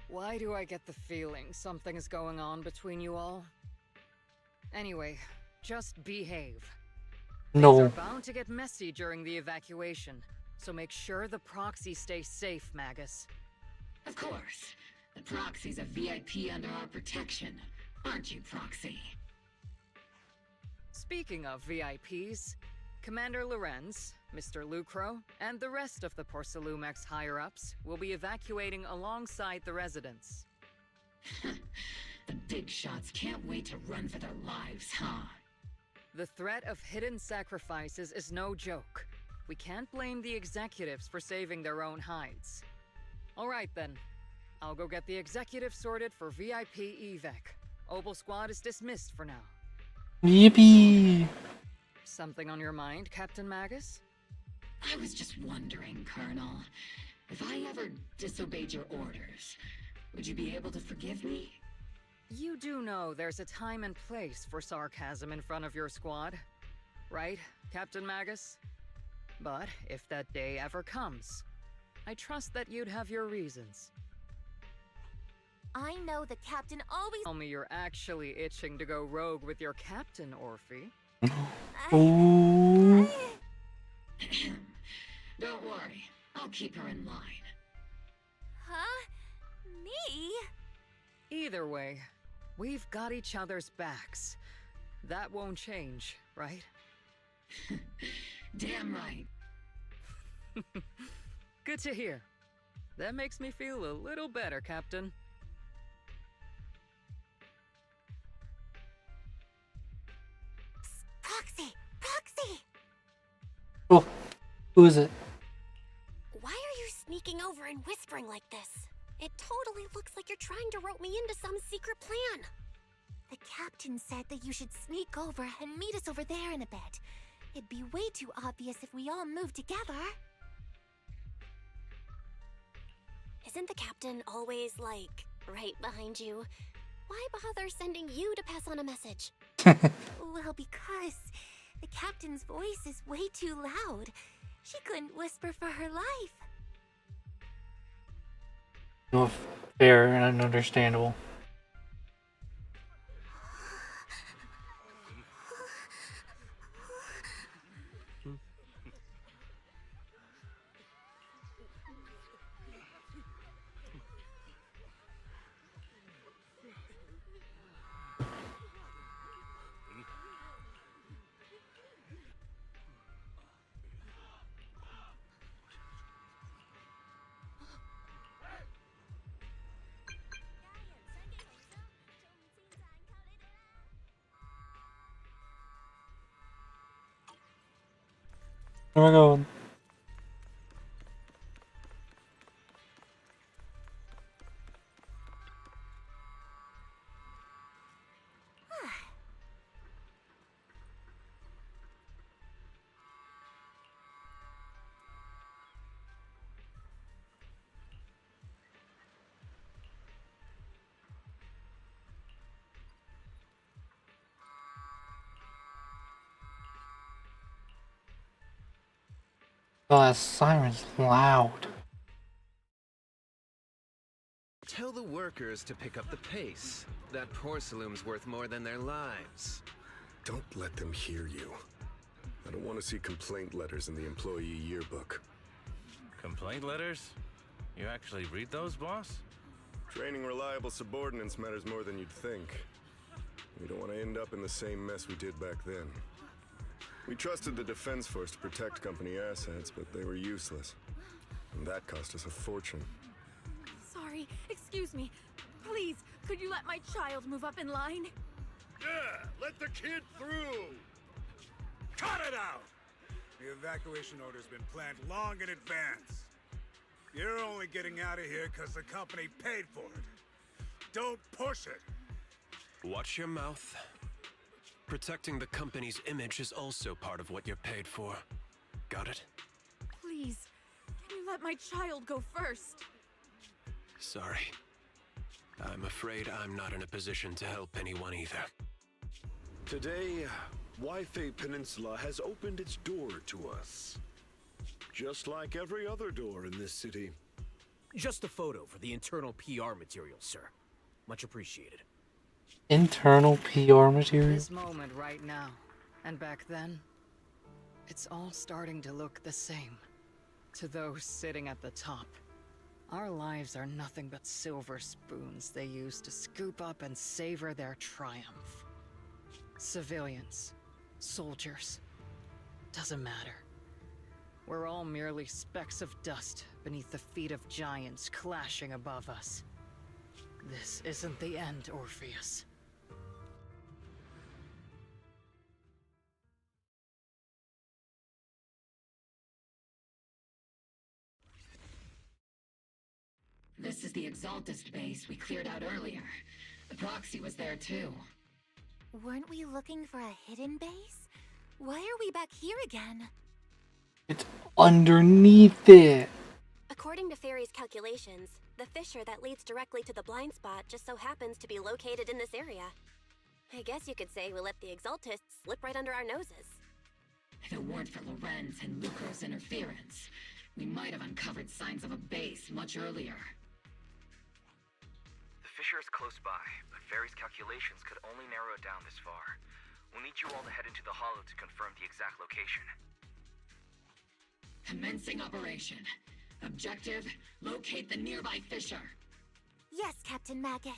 Why do I get the feeling something's going on between you all? Anyway, just behave. No. Things are bound to get messy during the evacuation, so make sure the proxy stays safe, Magus. Of course. The proxy's a VIP under our protection, aren't you, Proxy? Speaking of VIPs, Commander Lorenz, Mr. Lucro, and the rest of the Porcelumex higher-ups will be evacuating alongside the residents. The big shots can't wait to run for their lives, huh? The threat of hidden sacrifices is no joke. We can't blame the executives for saving their own hides. Alright then, I'll go get the executive sorted for VIP evac. Obel Squad is dismissed for now. Yippee! Something on your mind, Captain Magus? I was just wondering, Colonel, if I ever disobeyed your orders, Would you be able to forgive me? You do know there's a time and place for sarcasm in front of your squad, right, Captain Magus? But if that day ever comes, I trust that you'd have your reasons. I know the captain always. Tell me you're actually itching to go rogue with your captain, Orphe. Ooh. Don't worry, I'll keep her in line. Huh? Me? Either way, we've got each other's backs. That won't change, right? Damn right. Good to hear. That makes me feel a little better, Captain. Psst, Proxy! Proxy! Oh, who is it? Why are you sneaking over and whispering like this? It totally looks like you're trying to rope me into some secret plan. The captain said that you should sneak over and meet us over there in a bit. It'd be way too obvious if we all moved together. Isn't the captain always, like, right behind you? Why bother sending you to pass on a message? Well, because the captain's voice is way too loud. She couldn't whisper for her life. No, fair and understandable. Where am I going? Oh, that siren's loud. Tell the workers to pick up the pace. That porcelain's worth more than their lives. Don't let them hear you. I don't want to see complaint letters in the employee yearbook. Complaint letters? You actually read those, boss? Training reliable subordinates matters more than you'd think. We don't want to end up in the same mess we did back then. We trusted the Defense Force to protect company assets, but they were useless. And that cost us a fortune. Sorry, excuse me. Please, could you let my child move up in line? Yeah, let the kid through! Cut it out! The evacuation order's been planned long in advance. You're only getting out of here because the company paid for it. Don't push it! Watch your mouth. Protecting the company's image is also part of what you're paid for. Got it? Please, can you let my child go first? Sorry. I'm afraid I'm not in a position to help anyone either. Today, Wi-Fi Peninsula has opened its door to us. Just like every other door in this city. Just a photo for the internal PR material, sir. Much appreciated. Internal PR material? This moment right now, and back then, it's all starting to look the same. To those sitting at the top, our lives are nothing but silver spoons they use to scoop up and savor their triumph. Civilians, soldiers, doesn't matter. We're all merely specks of dust beneath the feet of giants clashing above us. This isn't the end, Orpheus. This is the Exaltist base we cleared out earlier. The proxy was there too. Weren't we looking for a hidden base? Why are we back here again? It's underneath it. According to Fairy's calculations, The fissure that leads directly to the blind spot just so happens to be located in this area. I guess you could say we let the Exaltists slip right under our noses. If it weren't for Lorenz and Lucro's interference, we might have uncovered signs of a base much earlier. The fissure is close by, but various calculations could only narrow it down this far. We'll need you all to head into the hollow to confirm the exact location. Commencing operation. Objective, locate the nearby fissure. Yes, Captain Magus.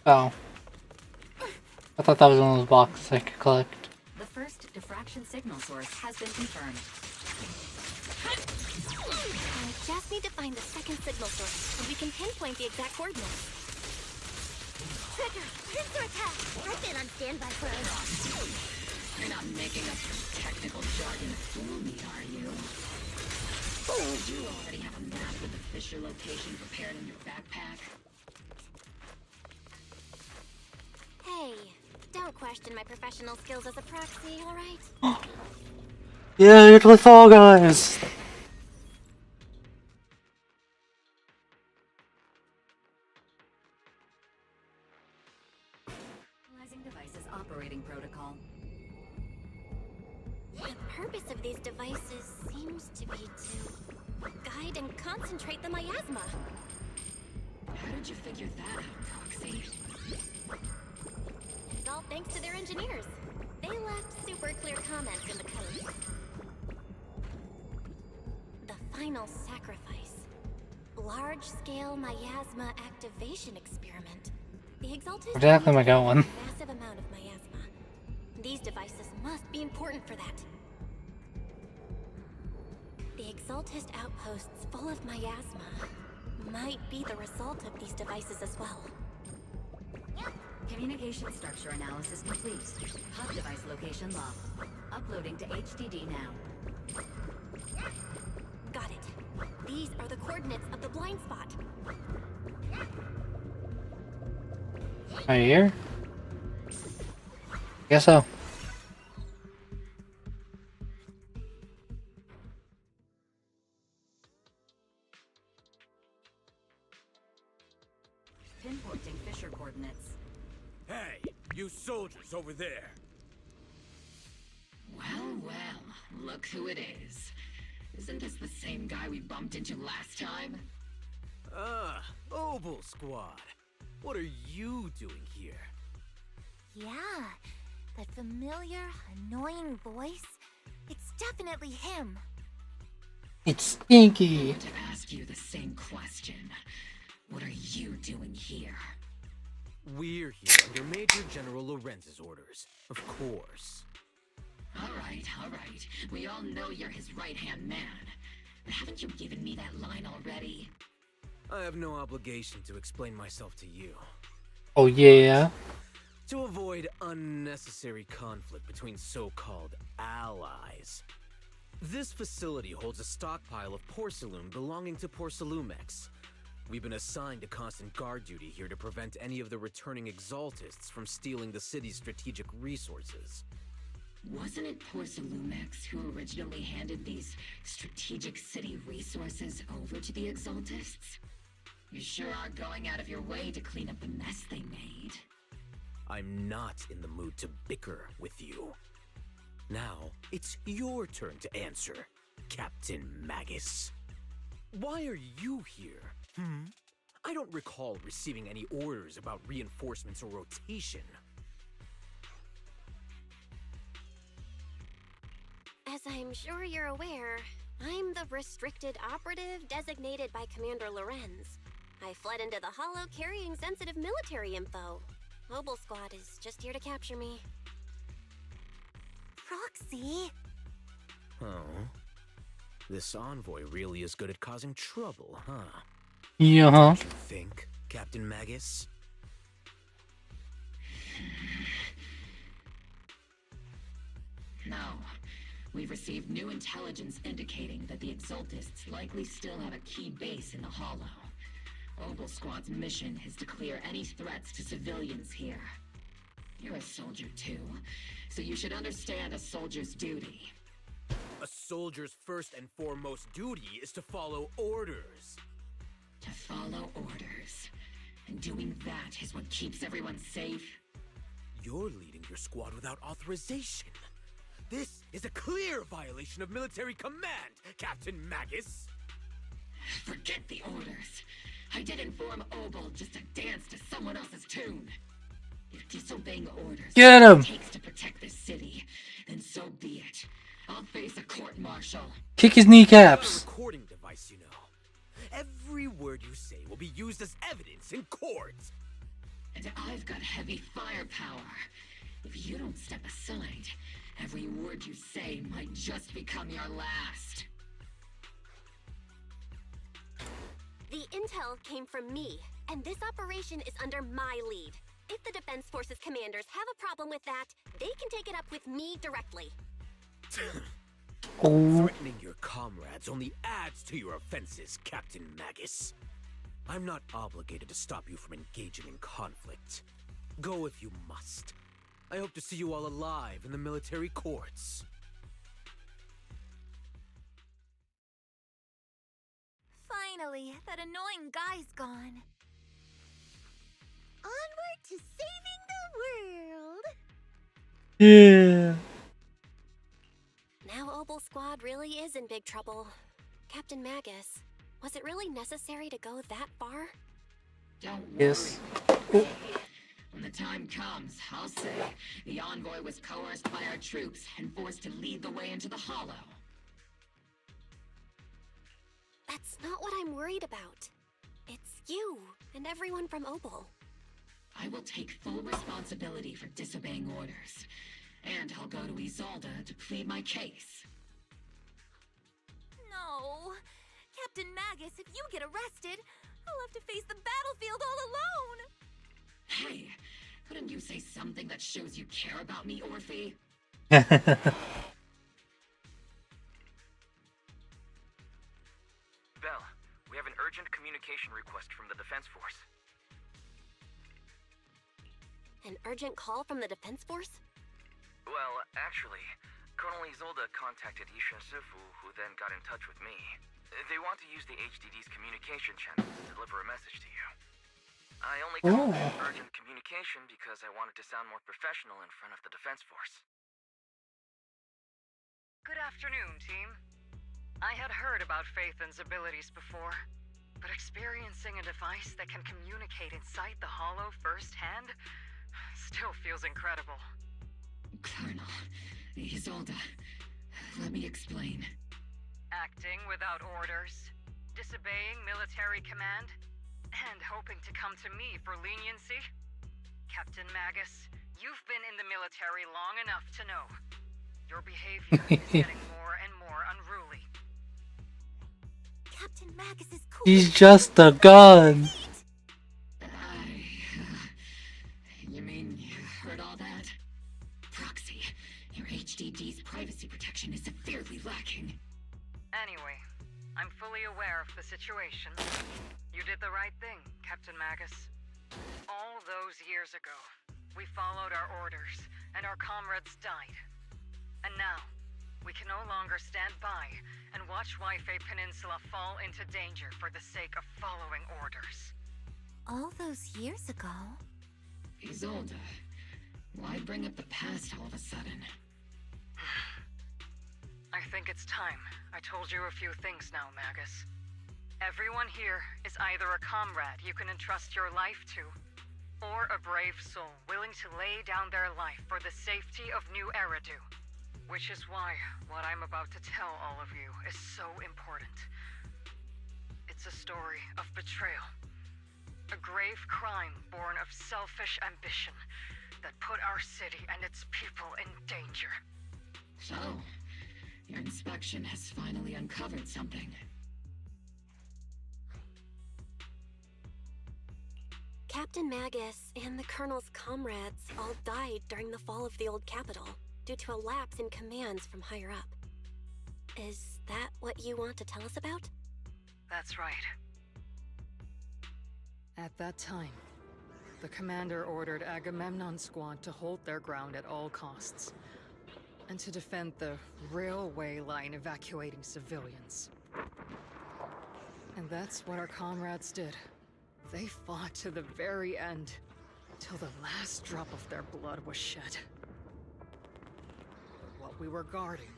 Oh. I thought that was one of those boxes I could collect. The first diffraction signal source has been confirmed. I just need to find the second signal source, and we can pinpoint the exact coordinates. Trigger! Pincer attack! I've been on standby for a while. You're not making up some technical jargon to fool me, are you? You already have a map with the fissure location prepared in your backpack. Hey, don't question my professional skills as a proxy, alright? Yeah, it's with Fall Guys! Analyzing devices operating protocol. The purpose of these devices seems to be to guide and concentrate the miasma. How did you figure that out, Proxy? It's all thanks to their engineers. They left super clear comments in the code. The final sacrifice. Large-scale miasma activation experiment. The Exalted Exactly, I got one. Massive amount of miasma. These devices must be important for that. The Exaltist outposts full of miasma might be the result of these devices as well. Communication structure analysis complete. Hub device location locked. Uploading to HDD now. Got it. These are the coordinates of the blind spot. Right here? Guess so. Pinpointing fissure coordinates. Hey, you soldiers over there! Well, look who it is. Isn't this the same guy we bumped into last time? Ah, Obel Squad. What are you doing here? Yeah, that familiar, annoying voice. It's definitely him. It's Stinky. I want to ask you the same question. What are you doing here? We're here under Major General Lorenz's orders, of course. All right. We all know you're his right-hand man. But haven't you given me that line already? I have no obligation to explain myself to you. Oh yeah? To avoid unnecessary conflict between so-called allies. This facility holds a stockpile of porcelain belonging to Porcelumex. We've been assigned to constant guard duty here to prevent any of the returning Exaltists from stealing the city's strategic resources. Wasn't it Porcelumex who originally handed these strategic city resources over to the Exaltists? You sure are going out of your way to clean up the mess they made. I'm not in the mood to bicker with you. Now, it's your turn to answer, Captain Magus. Why are you here? I don't recall receiving any orders about reinforcements or rotation. As I'm sure you're aware, I'm the restricted operative designated by Commander Lorenz. I fled into the Hollow carrying sensitive military info. Mobile Squad is just here to capture me. Proxy? Oh. This envoy really is good at causing trouble, huh? Yeah. Don't you think, Captain Magus? No. We've received new intelligence indicating that the Exaltists likely still have a key base in the Hollow. Obel Squad's mission is to clear any threats to civilians here. You're a soldier too, so you should understand a soldier's duty. A soldier's first and foremost duty is to follow orders. To follow orders. And doing that is what keeps everyone safe. You're leading your squad without authorization. This is a clear violation of military command, Captain Magus. Forget the orders. I didn't form Obel just to dance to someone else's tune. If disobeying orders Get him! takes to protect this city, then so be it. I'll face a court-martial. Kick his kneecaps. A recording device, you know. Every word you say will be used as evidence in court. And I've got heavy firepower. If you don't step aside, every word you say might just become your last. The intel came from me, and this operation is under my lead. If the Defense Forces commanders have a problem with that, they can take it up with me directly. Threatening your comrades only adds to your offenses, Captain Magus. I'm not obligated to stop you from engaging in conflict. Go if you must. I hope to see you all alive in the military courts. Finally, that annoying guy's gone. Onward to saving the world! Yeah. Now Obel Squad really is in big trouble. Captain Magus, was it really necessary to go that far? Don't worry. Yes. When the time comes, I'll say the envoy was coerced by our troops and forced to lead the way into the Hollow. That's not what I'm worried about. It's you and everyone from Obel. I will take full responsibility for disobeying orders. And I'll go to Isolde to plead my case. No. Captain Magus, if you get arrested, I'll have to face the battlefield all alone. Hey, couldn't you say something that shows you care about me, Orphe? Bell, we have an urgent communication request from the Defense Force. An urgent call from the Defense Force? Well, actually, Colonel Isolde contacted Ishin Sifu, who then got in touch with me. They want to use the HDD's communication channel to deliver a message to you. I only called it urgent communication because I wanted to sound more professional in front of the Defense Force. Good afternoon, team. I had heard about Phaethon's abilities before, but experiencing a device that can communicate inside the Hollow firsthand still feels incredible. Colonel, Isolde, let me explain. Acting without orders, disobeying military command, and hoping to come to me for leniency? Captain Magus, you've been in the military long enough to know. Your behavior is getting more and more unruly. Captain Magus is cool. He's just a gun. You mean you heard all that? Proxy, your HDD's privacy protection is severely lacking. Anyway, I'm fully aware of the situation. You did the right thing, Captain Magus. All those years ago, we followed our orders, and our comrades died. And now, we can no longer stand by and watch Waifei Peninsula fall into danger for the sake of following orders. All those years ago? Isolde, why bring up the past all of a sudden? I think it's time I told you a few things now, Magus. Everyone here is either a comrade you can entrust your life to, or a brave soul willing to lay down their life for the safety of New Eridu. Which is why what I'm about to tell all of you is so important. It's a story of betrayal. A grave crime born of selfish ambition that put our city and its people in danger. So, your inspection has finally uncovered something. Captain Magus and the Colonel's comrades all died during the fall of the old capital due to a lapse in commands from higher up. Is that what you want to tell us about? That's right. At that time, the commander ordered Agamemnon's squad to hold their ground at all costs, and to defend the railway line evacuating civilians. And that's what our comrades did. They fought to the very end, till the last drop of their blood was shed. But what we were guarding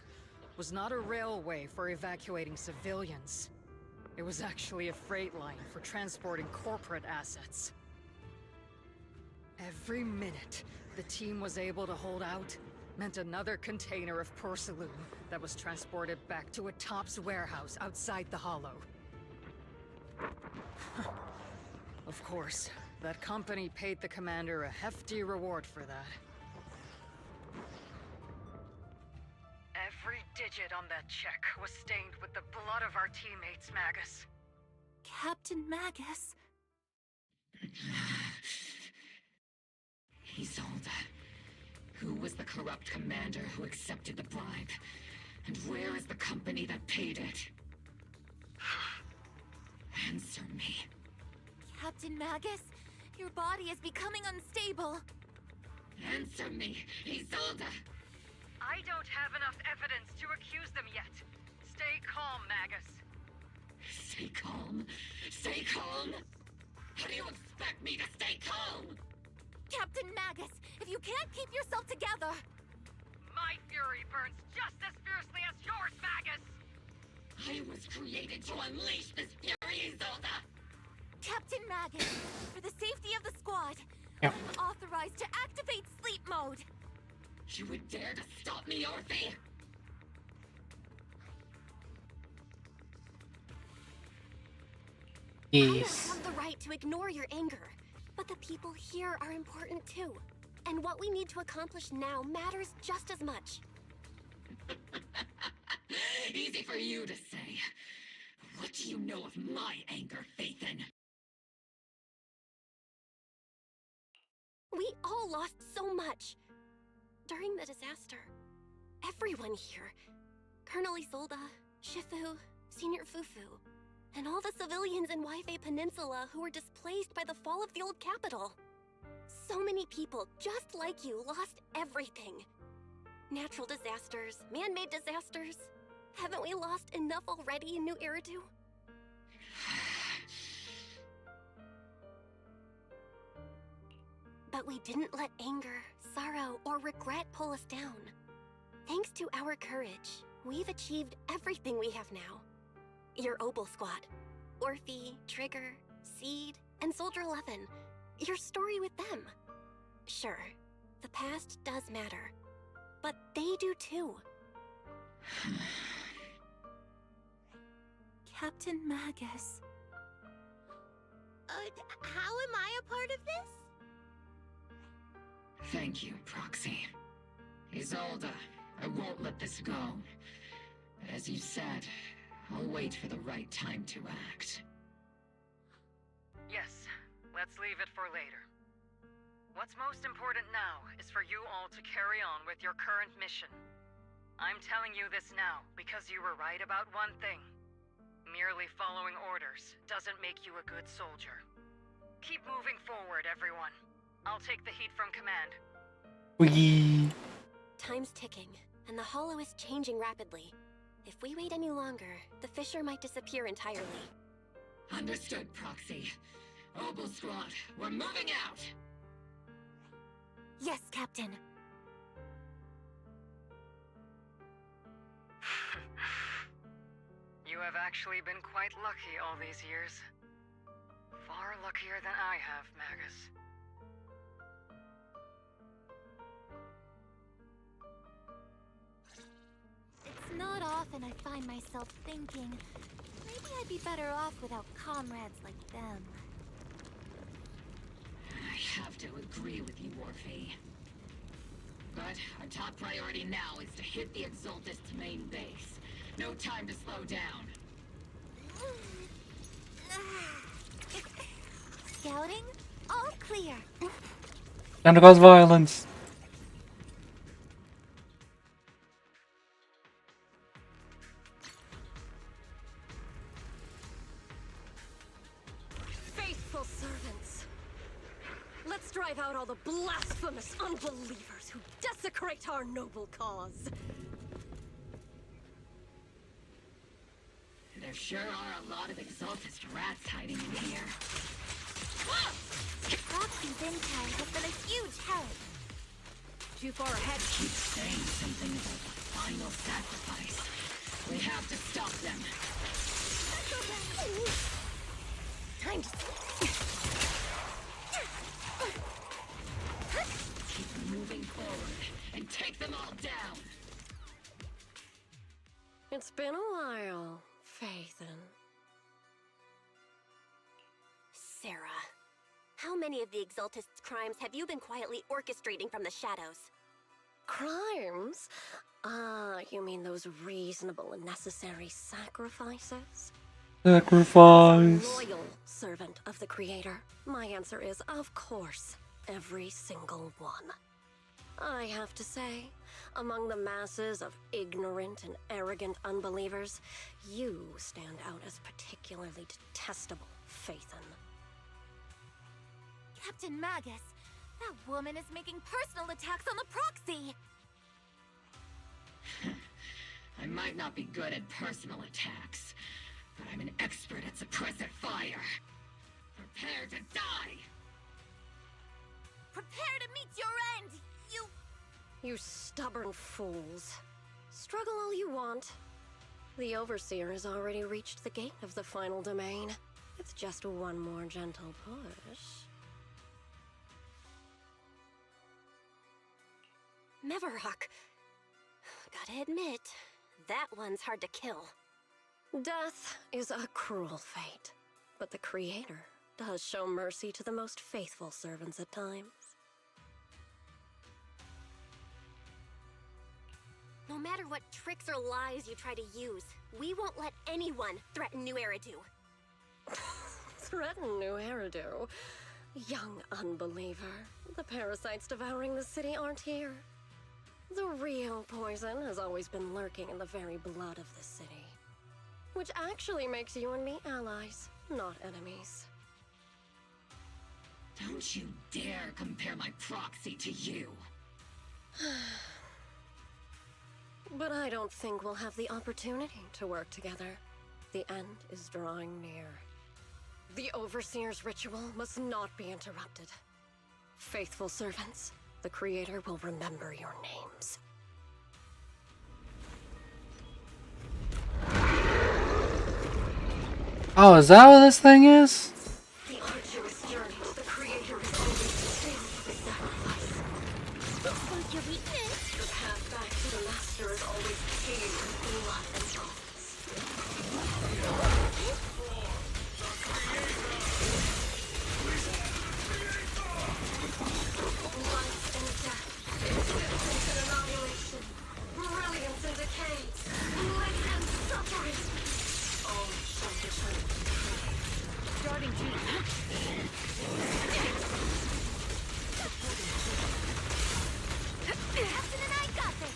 was not a railway for evacuating civilians. It was actually a freight line for transporting corporate assets. Every minute the team was able to hold out meant another container of porcelain that was transported back to a Top's warehouse outside the Hollow. Of course, that company paid the commander a hefty reward for that. Every digit on that check was stained with the blood of our teammates, Magus. Captain Magus? Isolde. Who was the corrupt commander who accepted the bribe? And where is the company that paid it? Answer me. Captain Magus, your body is becoming unstable. Answer me, Isolde! I don't have enough evidence to accuse them yet. Stay calm, Magus. Stay calm? Stay calm? How do you expect me to stay calm? Captain Magus, if you can't keep yourself together... My fury burns just as fiercely as yours, Magus! I was created to unleash this fury, Isolde! Captain Magus, for the safety of the squad, Yep. I'm authorized to activate sleep mode. You would dare to stop me, Orphe? Yes. I have the right to ignore your anger, but the people here are important too. And what we need to accomplish now matters just as much. Easy for you to say. What do you know of my anger, Phaethon? We all lost so much. During the disaster, everyone here, Colonel Isolde, Shifu, Senior Fufu, and all the civilians in Waifei Peninsula who were displaced by the fall of the old capital. So many people just like you lost everything. Natural disasters, man-made disasters. Haven't we lost enough already in New Eridu? But we didn't let anger, sorrow, or regret pull us down. Thanks to our courage, we've achieved everything we have now. Your Obel squad, Orphe, Trigger, Seed, and Soldier 11. Your story with them. Sure, the past does matter, but they do too. Captain Magus. How am I a part of this? Thank you, Proxy. Isolde, I won't let this go. As you said, I'll wait for the right time to act. Yes, let's leave it for later. What's most important now is for you all to carry on with your current mission. I'm telling you this now because you were right about one thing. Merely following orders doesn't make you a good soldier. Keep moving forward, everyone. I'll take the heat from command. Wee. Time's ticking, and the Hollow is changing rapidly. If we wait any longer, the fissure might disappear entirely. Understood, Proxy. Obel Squad, we're moving out! Yes, Captain. You have actually been quite lucky all these years. Far luckier than I have, Magus. It's not often I find myself thinking, maybe I'd be better off without comrades like them. I have to agree with you, Orphe. But our top priority now is to hit the Exaltist's main base. No time to slow down. Scouting? All clear. Time to cause violence. Faithful servants. drive out all the blasphemous unbelievers who desecrate our noble cause. There sure are a lot of exaltist rats hiding in here. Proxy's intel has been a huge help. Too far ahead. Keep saying something about the final sacrifice. We have to stop them. Time to... Keep moving forward and take them all down. It's been a while, Phaethon. Sarah, how many of the Exaltist's crimes have you been quietly orchestrating from the shadows? Crimes? Ah, you mean those reasonable and necessary sacrifices? Sacrifice. Loyal servant of the Creator. My answer is, of course, every single one. I have to say, among the masses of ignorant and arrogant unbelievers, you stand out as particularly detestable, Phaethon. Captain Magus, that woman is making personal attacks on the proxy! I might not be good at personal attacks, but I'm an expert at suppressive fire. Prepare to die! Prepare to meet your end, you... You stubborn fools. Struggle all you want. The Overseer has already reached the gate of the final domain. With just one more gentle push. Mevarok. Gotta admit, that one's hard to kill. Death is a cruel fate, but the Creator does show mercy to the most faithful servants at times. No matter what tricks or lies you try to use, we won't let anyone threaten New Eridu. Threaten New Eridu? Young unbeliever. The parasites devouring the city aren't here. The real poison has always been lurking in the very blood of the city. Which actually makes you and me allies, not enemies. Don't you dare compare my proxy to you! But I don't think we'll have the opportunity to work together. The end is drawing near. The Overseer's ritual must not be interrupted. Faithful servants, the Creator will remember your names. Oh, is that what this thing is? The arduous journey to the Creator is always the sacrifice. Won't you beat this? The path back to the Master is always paved with blood and thoughts. Life and death, existence and annihilation, brilliance and decay, bliss and suffering. All shall return. Starting to... Captain and I got this!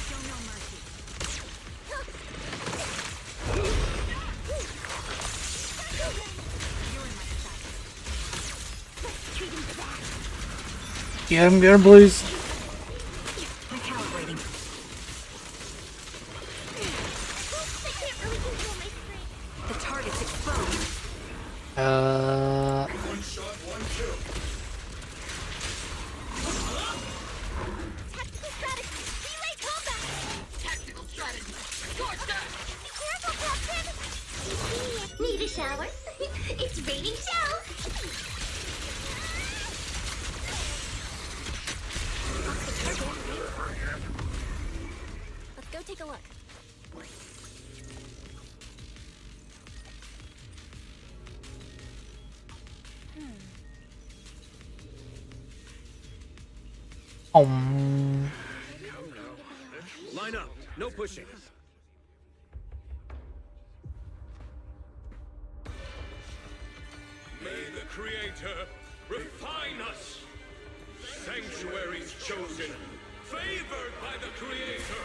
Show no mercy. You're in my sight. Let's treat him back! Get him, please. Recalibrating. I can't really control my strength. The target's exposed. One shot, one kill. Tactical strategy! Relay combat! Tactical strategy! Scorcher! Be careful, Captain! Need a shower? It's raining showers! Let's go take a look. Come now. Line up. No pushing. May the Creator refine us! Sanctuaries chosen, favored by the Creator!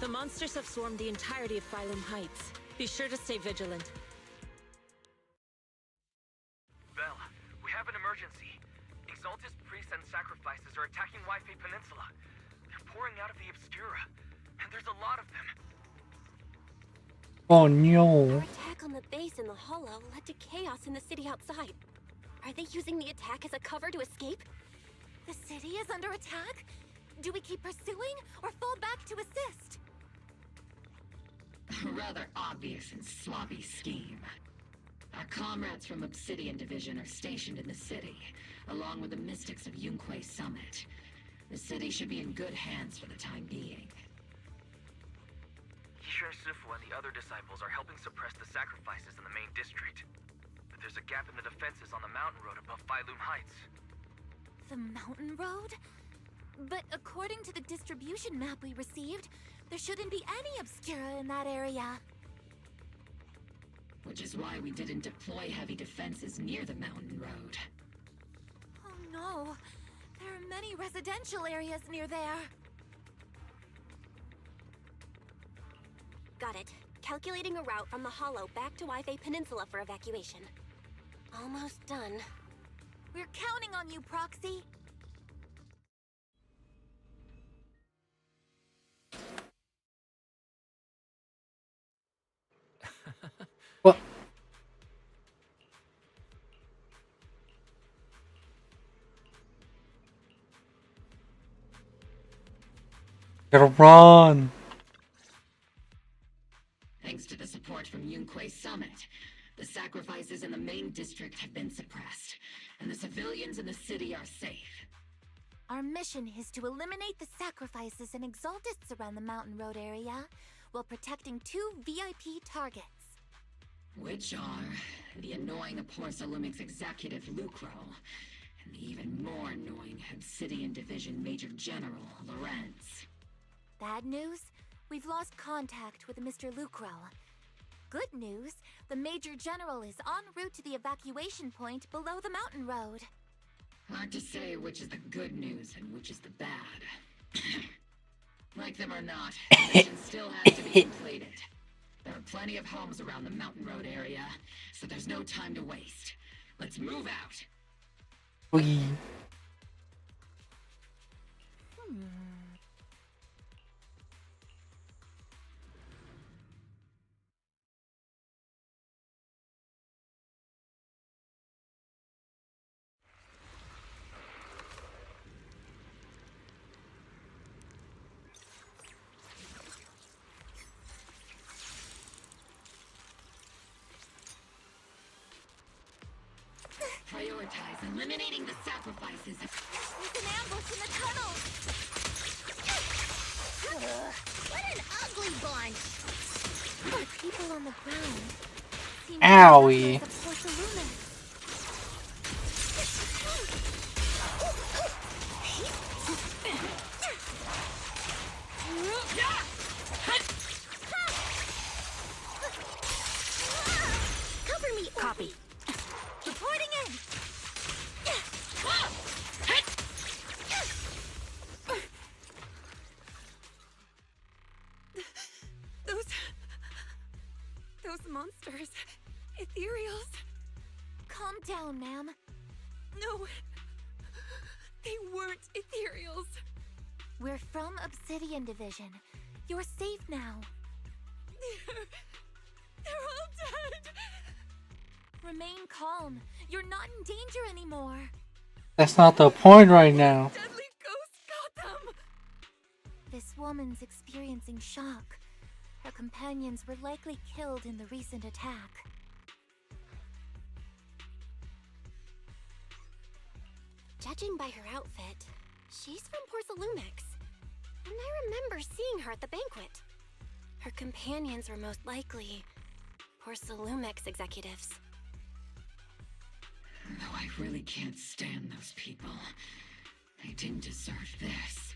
The monsters have swarmed the entirety of Phylum Heights. Be sure to stay vigilant. Bell, we have an emergency. Exaltus priests and sacrifices are attacking Wi-Fi Peninsula. They're pouring out of the Obscura, and there's a lot of them. Oh no. Our attack on the base in the Hollow led to chaos in the city outside. Are they using the attack as a cover to escape? The city is under attack? Do we keep pursuing or fall back to assist? A rather obvious and sloppy scheme. Our comrades from Obsidian Division are stationed in the city, along with the mystics of Yunquay Summit. The city should be in good hands for the time being. Yishan Sifu and the other disciples are helping suppress the sacrifices in the main district. But there's a gap in the defenses on the mountain road above Phylum Heights. The mountain road? But according to the distribution map we received, there shouldn't be any Obscura in that area. Which is why we didn't deploy heavy defenses near the mountain road. Oh no, there are many residential areas near there. Got it. Calculating a route from the Hollow back to Wi-Fi Peninsula for evacuation. Almost done. We're counting on you, Proxy. What? Gotta run. Thanks to the support from Yunquay Summit, the sacrifices in the main district have been suppressed, and the civilians in the city are safe. Our mission is to eliminate the sacrifices and exaltists around the mountain road area, while protecting 2 VIP targets. Which are the annoying Aporsalumix executive Lucro, and the even more annoying Obsidian Division Major General Lorenz. Bad news? We've lost contact with Mr. Lucro. Good news, the Major General is en route to the evacuation point below the mountain road. Hard to say which is the good news and which is the bad. Like them or not, the mission still has to be completed. There are plenty of homes around the mountain road area, so there's no time to waste. Let's move out. Wee. Prioritize eliminating the sacrifices. There's an ambush in the tunnel! What an ugly bunch! The people on the ground seem Owie. to be Porsalumis. Cover me! Copy. Reporting in! Those monsters. Ethereals. Calm down, ma'am. No. They weren't ethereals. We're from Obsidian Division. You're safe now. They're all dead. Remain calm. You're not in danger anymore. That's not the point right now. Deadly ghost got them. This woman's experiencing shock. Her companions were likely killed in the recent attack. Judging by her outfit, she's from Porsalumix. And I remember seeing her at the banquet. Her companions were most likely Porsalumix executives. Though I really can't stand those people. They didn't deserve this.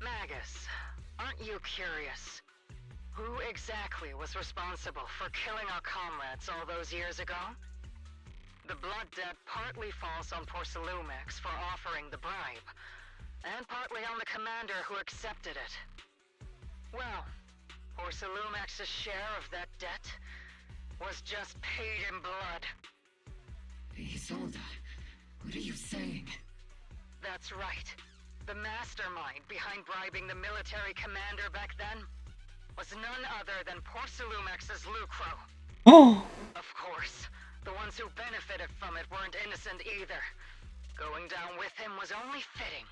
Magus, Aren't you curious? Who exactly was responsible for killing our comrades all those years ago? The blood debt partly falls on Porcelumex for offering the bribe, and partly on the commander who accepted it. Well, Porcelumex's share of that debt was just paid in blood. Isolde, what are you saying? That's right. The mastermind behind bribing the military commander back then was none other than Porcelumex's Lucro. Oh! Of course, the ones who benefited from it weren't innocent either. Going down with him was only fitting.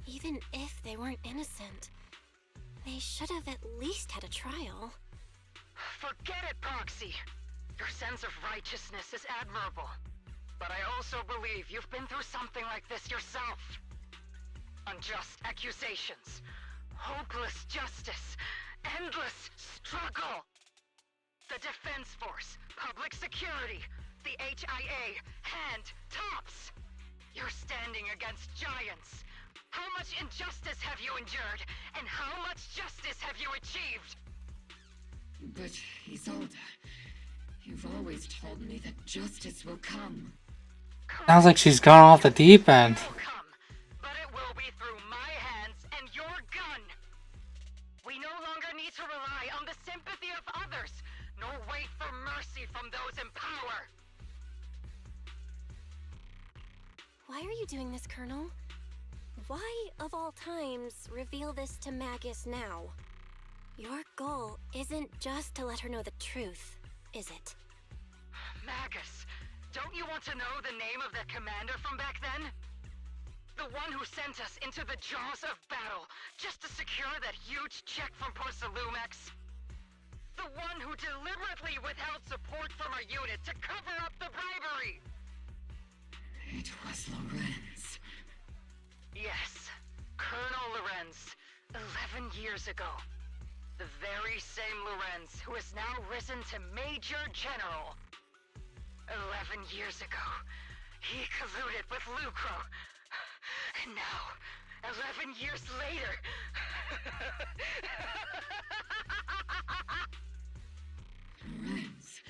Even if they weren't innocent, they should have at least had a trial. Forget it, Proxy! Your sense of righteousness is admirable. But I also believe you've been through something like this yourself. Unjust accusations, hopeless justice, endless struggle. The Defense Force, public security, the HIA, hand tops. You're standing against giants. How much injustice have you endured, and how much justice have you achieved? But, Isolde, you've always told me that justice will come. Sounds like she's gone off the deep end. But it will be through my hands and your gun. We no longer need to rely on the sympathy of others, nor wait for mercy from those in power. Why are you doing this, Colonel? Why, of all times, reveal this to Magus now? Your goal isn't just to let her know the truth, is it? Magus, don't you want to know the name of that commander from back then? The one who sent us into the jaws of battle just to secure that huge check from Porcelumex? The one who deliberately withheld support from our unit to cover up the bribery? It was Lorenz. Yes, Colonel Lorenz, 11 years ago. The very same Lorenz who has now risen to Major General. 11 years ago, he colluded with Lucro. And now, 11 years later... Lorenz,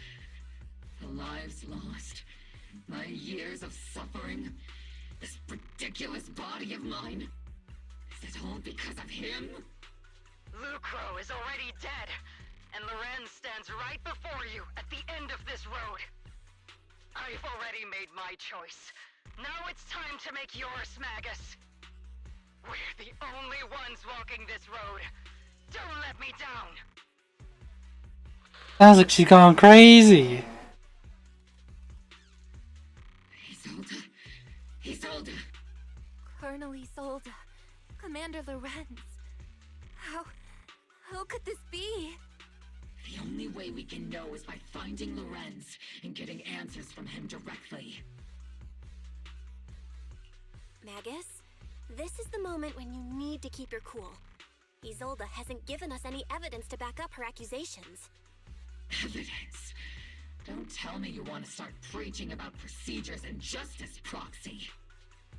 the lives lost, my years of suffering, this ridiculous body of mine. Is it all because of him? Lucro is already dead, and Lorenz stands right before you at the end of this road. I've already made my choice. Now it's time to make yours, Magus. We're the only ones walking this road. Don't let me down. Sounds like she's gone crazy. Isolde. Colonel Isolde. Commander Lorenz. How could this be? The only way we can know is by finding Lorenz and getting answers from him directly. Magus, this is the moment when you need to keep your cool. Isolde hasn't given us any evidence to back up her accusations. Evidence? Don't tell me you want to start preaching about procedures and justice, Proxy.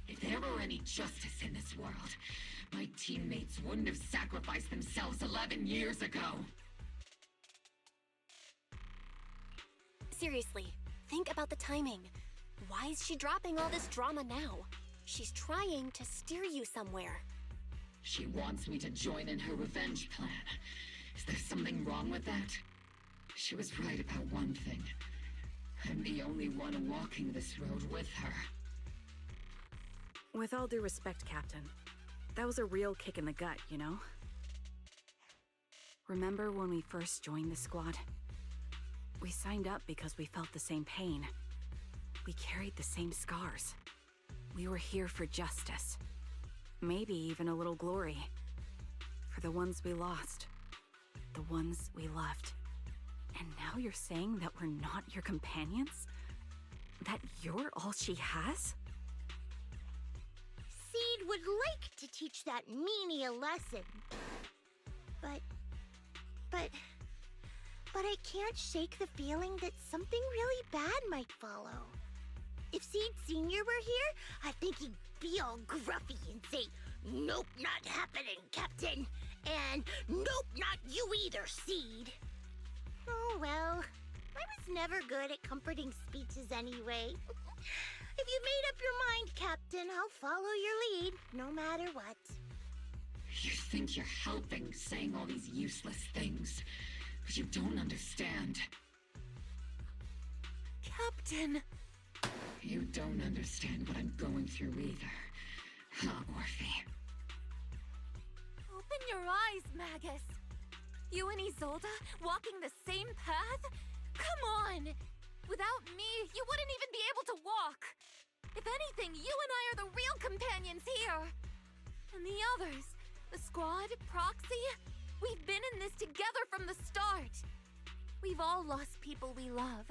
If there were any justice in this world, my teammates wouldn't have sacrificed themselves 11 years ago. Seriously, think about the timing. Why is she dropping all this drama now? She's trying to steer you somewhere. She wants me to join in her revenge plan. Is there something wrong with that? She was right about one thing. I'm the only one walking this road with her. With all due respect, Captain, that was a real kick in the gut, you know? Remember when we first joined the squad? We signed up because we felt the same pain. We carried the same scars. We were here for justice. Maybe even a little glory. For the ones we lost. The ones we loved. And now you're saying that we're not your companions? That you're all she has? Seed would like to teach that meanie a lesson. But I can't shake the feeling that something really bad might follow. If Seed Sr. were here, I think he'd be all gruffy and say, "Nope, not happening, Captain." And, "Nope, not you either, Seed." Oh, well. I was never good at comforting speeches anyway. If you made up your mind, Captain, I'll follow your lead, no matter what. You think you're helping, saying all these useless things, but you don't understand. Captain! You don't understand what I'm going through either. Huh, Orphe? Open your eyes, Magus. You and Isolde walking the same path? Come on! Without me, you wouldn't even be able to walk. If anything, you and I are the real companions here. And the others, the squad, Proxy, we've been in this together from the start. We've all lost people we love,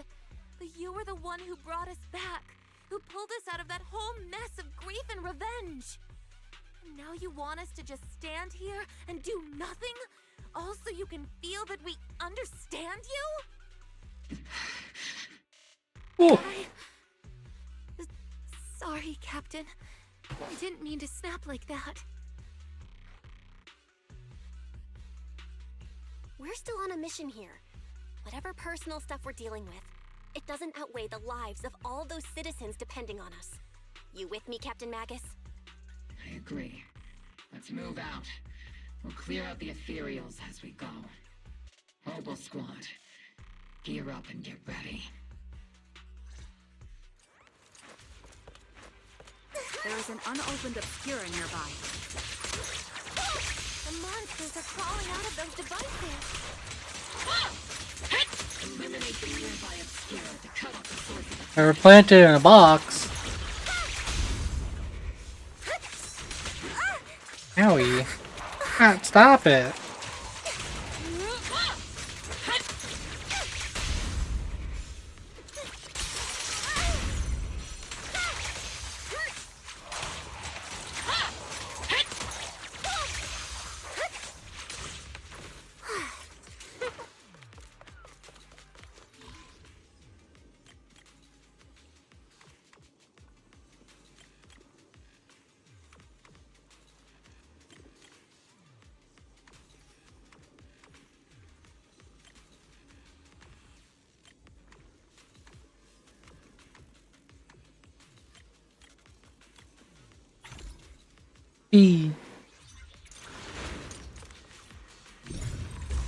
but you were the one who brought us back, who pulled us out of that whole mess of grief and revenge. And now you want us to just stand here and do nothing, all so you can feel that we understand you? Oh. Sorry, Captain. I didn't mean to snap like that. We're still on a mission here. Whatever personal stuff we're dealing with, it doesn't outweigh the lives of all those citizens depending on us. You with me, Captain Magus? I agree. Let's move out. We'll clear out the ethereals as we go. Obel Squad, gear up and get ready. There is an unopened Obscura nearby. The monsters are crawling out of those devices. Eliminate the nearby Obscura to cut off the source of the... They were planted in a box. Owie. Can't stop it.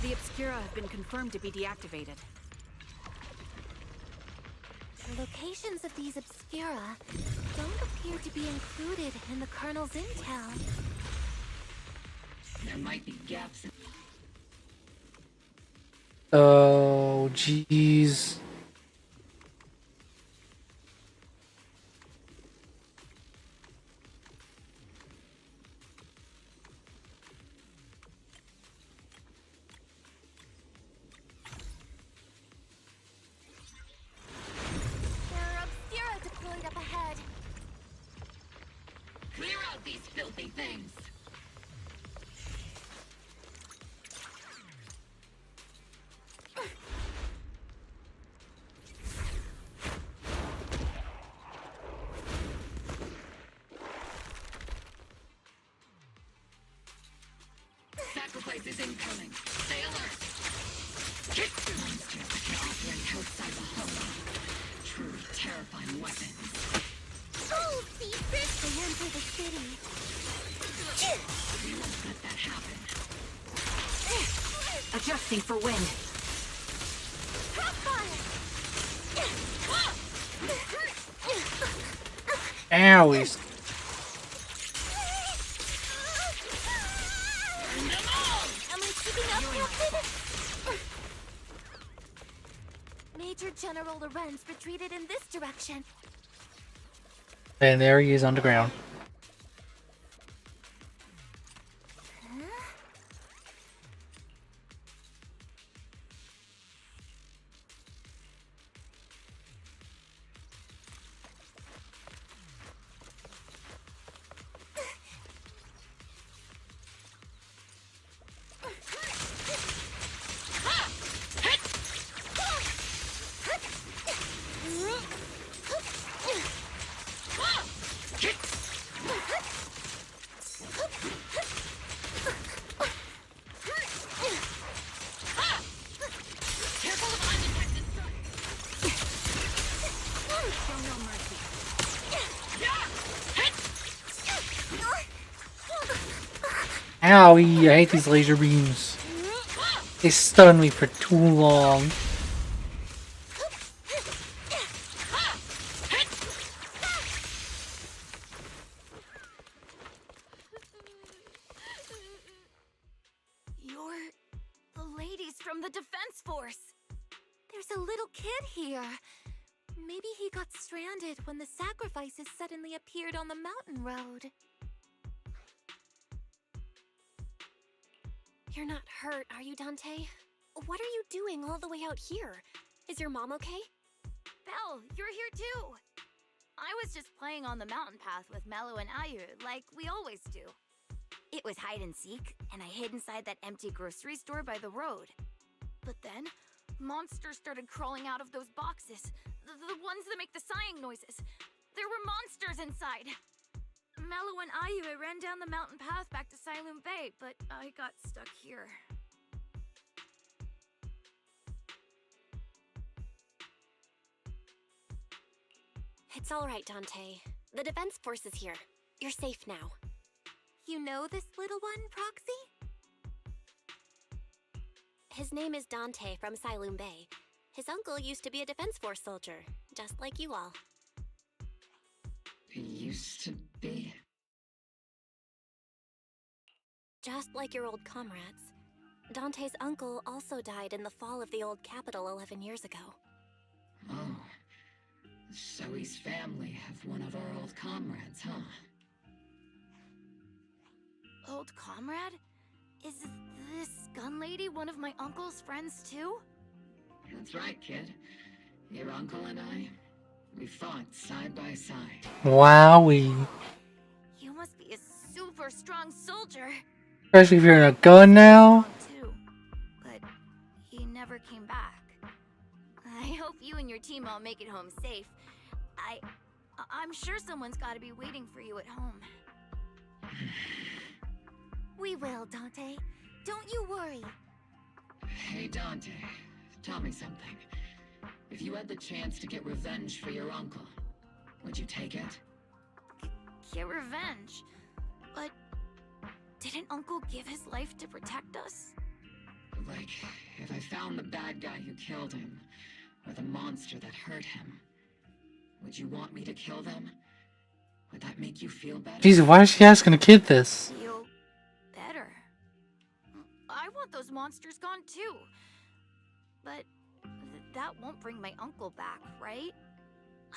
The Obscura have been confirmed to be deactivated. The locations of these Obscura don't appear to be included in the Colonel's intel. There might be gaps in... Oh, jeez. There are Obscura deployed up ahead. Clear out these filthy things! Sacrifice is incoming. Stay alert. Get the monsters that can operate outside the hollow. Truly terrifying weapons. Oh, secret! They enter the city. We won't let that happen. Adjusting for wind. Owie. Am I keeping up, Captain? Major General Lorenz retreated in this direction. And there he is on the ground. Show no mercy. Owie, I hate these laser beams. They stun me for too long. You're the ladies from the Defense Force. There's a little kid here. Maybe he got stranded when the sacrifices suddenly appeared on the mountain road. You're not hurt, are you, Dante? What are you doing all the way out here? Is your mom okay? Belle, you're here too. I was just playing on the mountain path with Mello and Ayu, like we always do. It was hide and seek, and I hid inside that empty grocery store by the road. But then, monsters started crawling out of those boxes. The ones that make the sighing noises. There were monsters inside. Mello and Ayu ran down the mountain path back to Siloon Bay, but I got stuck here. It's all right, Dante. The Defense Force is here. You're safe now. You know this little one, Proxy? His name is Dante from Siloon Bay. His uncle used to be a Defense Force soldier, just like you all. He used to be? Just like your old comrades. Dante's uncle also died in the fall of the old capital 11 years ago. Oh. So he's family of one of our old comrades, huh? Old comrade? Is this gun lady one of my uncle's friends too? That's right, kid. Your uncle and I, we fought side by side. Wowie. You must be a super strong soldier. Especially if you're in a gun now. Too, but he never came back. I hope you and your team all make it home safe. I'm sure someone's got to be waiting for you at home. We will, Dante. Don't you worry. Hey, Dante, tell me something. If you had the chance to get revenge for your uncle, would you take it? Get revenge? But didn't Uncle give his life to protect us? Like, if I found the bad guy who killed him, or the monster that hurt him, would you want me to kill them? Would that make you feel better? Jesus, why is she asking a kid this? Feel better. I want those monsters gone too. But that won't bring my uncle back, right?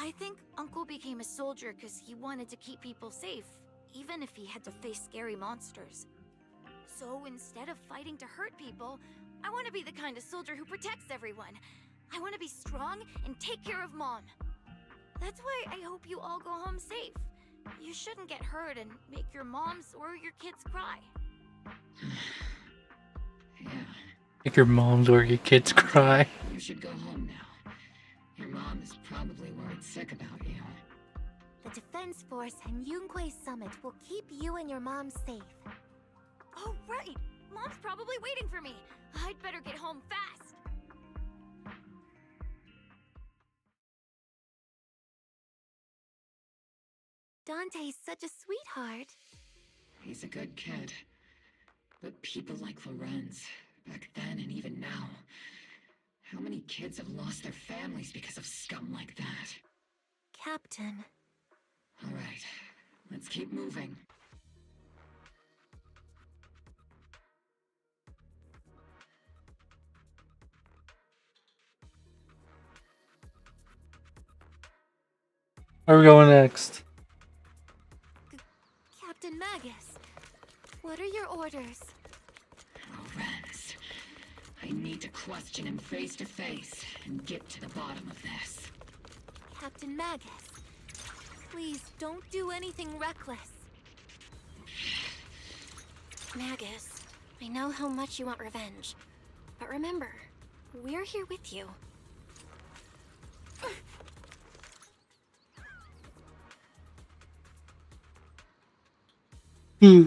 I think Uncle became a soldier because he wanted to keep people safe, even if he had to face scary monsters. So instead of fighting to hurt people, I want to be the kind of soldier who protects everyone. I want to be strong and take care of Mom. That's why I hope you all go home safe. You shouldn't get hurt and make your moms or your kids cry. Yeah. Make your moms or your kids cry. You should go home now. Your mom is probably worried sick about you. The Defense Force and Yunquei Summit will keep you and your mom safe. Oh, right! Mom's probably waiting for me. I'd better get home fast. Dante's such a sweetheart. He's a good kid. But people like Lorenz, back then and even now, how many kids have lost their families because of scum like that? Captain. All right, let's keep moving. Where are we going next? Captain Magus, what are your orders? Lorenz, I need to question him face to face and get to the bottom of this. Captain Magus, please don't do anything reckless. Magus, I know how much you want revenge. But remember, we're here with you. Hmm.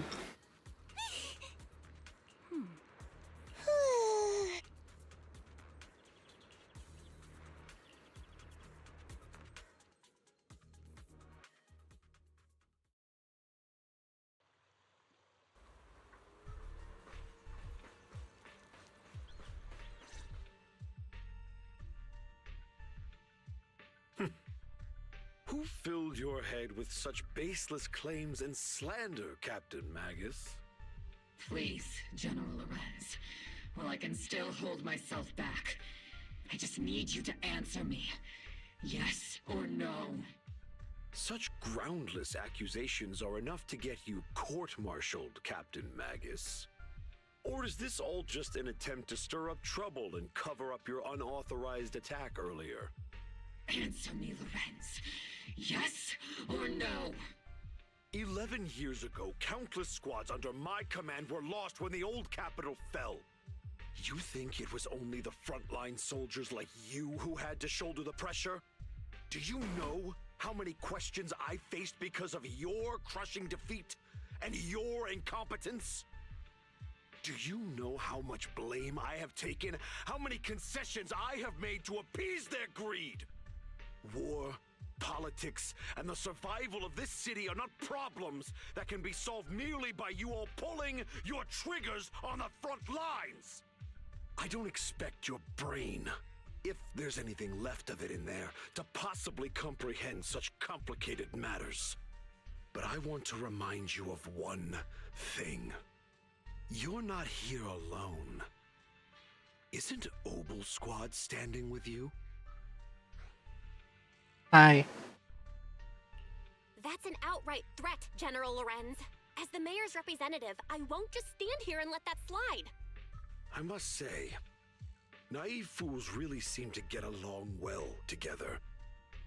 filled your head with such baseless claims and slander, Captain Magus? Please, General Lorenz. While I can still hold myself back, I just need you to answer me. Yes or no? Such groundless accusations are enough to get you court-martialed, Captain Magus. Or is this all just an attempt to stir up trouble and cover up your unauthorized attack earlier? Answer me, Lorenz. Yes or no? 11 years ago, countless squads under my command were lost when the old capital fell. You think it was only the frontline soldiers like you who had to shoulder the pressure? Do you know how many questions I faced because of your crushing defeat and your incompetence? Do you know how much blame I have taken? How many concessions I have made to appease their greed? War, politics, and the survival of this city are not problems that can be solved merely by you all pulling your triggers on the front lines. I don't expect your brain, if there's anything left of it in there, to possibly comprehend such complicated matters. But I want to remind you of one thing. You're not here alone. Isn't Obel Squad standing with you? Hi. That's an outright threat, General Lorenz. As the mayor's representative, I won't just stand here and let that slide. I must say, naive fools really seem to get along well together.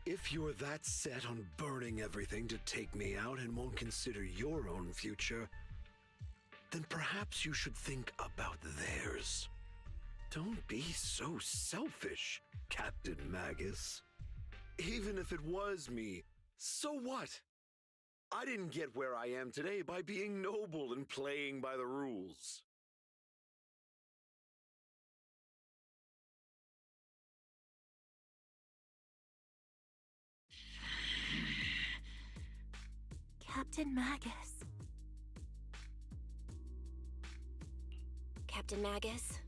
If you're that set on burning everything to take me out and won't consider your own future, then perhaps you should think about theirs. Don't be so selfish, Captain Magus. Even if it was me, so what? I didn't get where I am today by being noble and playing by the rules. Captain Magus. Captain Magus,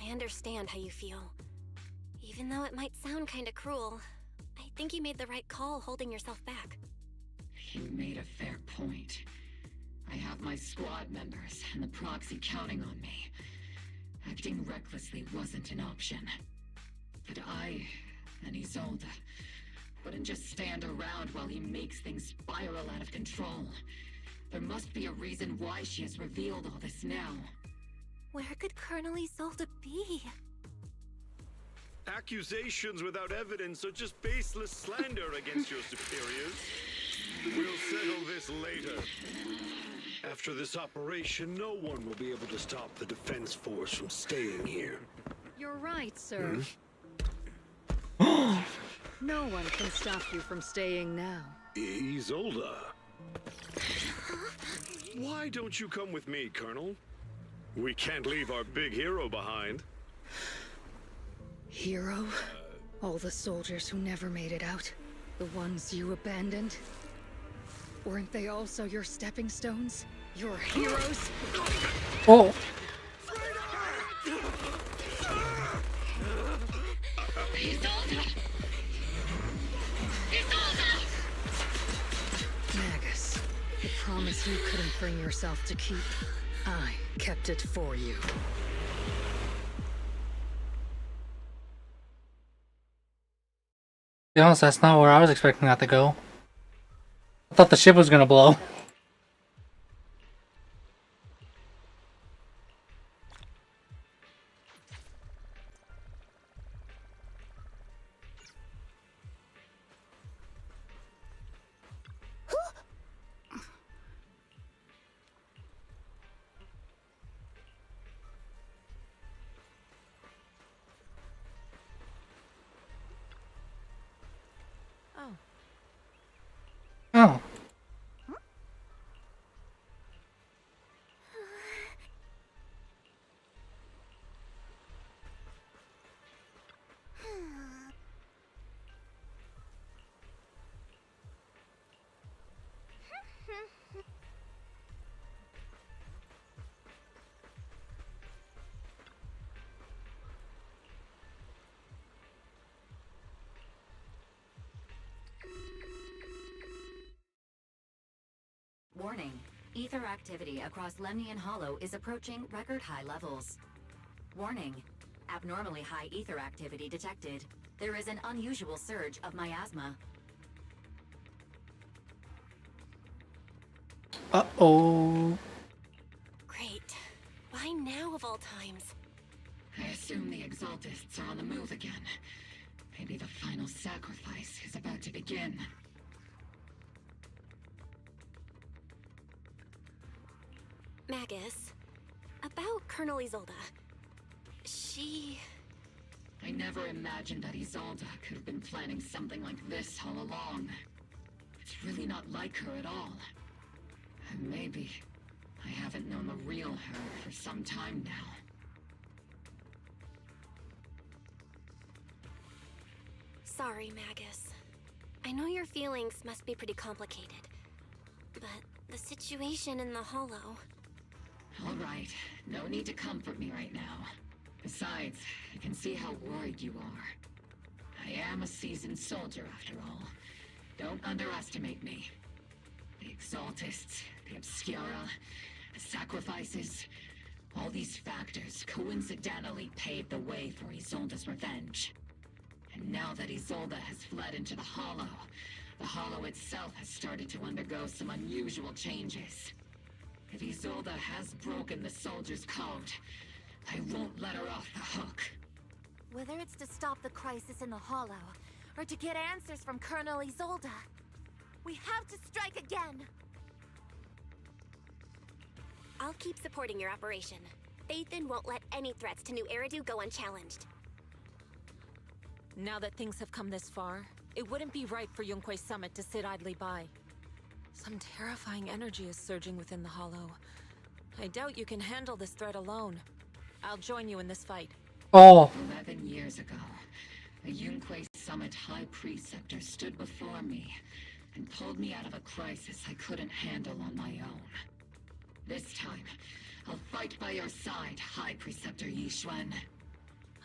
I understand how you feel. Even though it might sound kinda cruel, I think you made the right call holding yourself back. You made a fair point. I have my squad members and the proxy counting on me. Acting recklessly wasn't an option. But I and Isolde wouldn't just stand around while he makes things spiral out of control. There must be a reason why she has revealed all this now. Where could Colonel Isolde be? Accusations without evidence are just baseless slander against your superiors. We'll settle this later. After this operation, no one will be able to stop the defense force from staying here. You're right, sir. No one can stop you from staying now. Isolde. Why don't you come with me, Colonel? We can't leave our big hero behind. Hero? All the soldiers who never made it out? The ones you abandoned? Weren't they also your stepping stones? Your heroes? Oh. Magus, the promise you couldn't bring yourself to keep, I kept it for you. To be honest, that's not where I was expecting that to go. I thought the ship was gonna blow. Oh. Warning. Ether activity across Lemnian Hollow is approaching record high levels. Warning. Abnormally high ether activity detected. There is an unusual surge of miasma. Uh-oh. Great. Why now of all times? I assume the Exaltists are on the move again. Maybe the final sacrifice is about to begin. Magus, about Colonel Isolde. She... I never imagined that Isolde could have been planning something like this all along. It's really not like her at all. And maybe I haven't known the real her for some time now. Sorry, Magus. I know your feelings must be pretty complicated, but the situation in the Hollow... All right, no need to comfort me right now. Besides, I can see how worried you are. I am a seasoned soldier after all. Don't underestimate me. The Exaltists, the Obscura, the sacrifices, all these factors coincidentally paved the way for Isolde's revenge. And now that Isolde has fled into the Hollow itself has started to undergo some unusual changes. If Isolde has broken the soldier's code, I won't let her off the hook. Whether it's to stop the crisis in the Hollow, or to get answers from Colonel Isolde, we have to strike again! I'll keep supporting your operation. Phaethon won't let any threats to New Eridu go unchallenged. Now that things have come this far, it wouldn't be right for Yunque's summit to sit idly by. Some terrifying energy is surging within the Hollow. I doubt you can handle this threat alone. I'll join you in this fight. Oh. 11 years ago, a Yunque Summit High Preceptor stood before me and pulled me out of a crisis I couldn't handle on my own. This time, I'll fight by your side, High Preceptor Yixuan.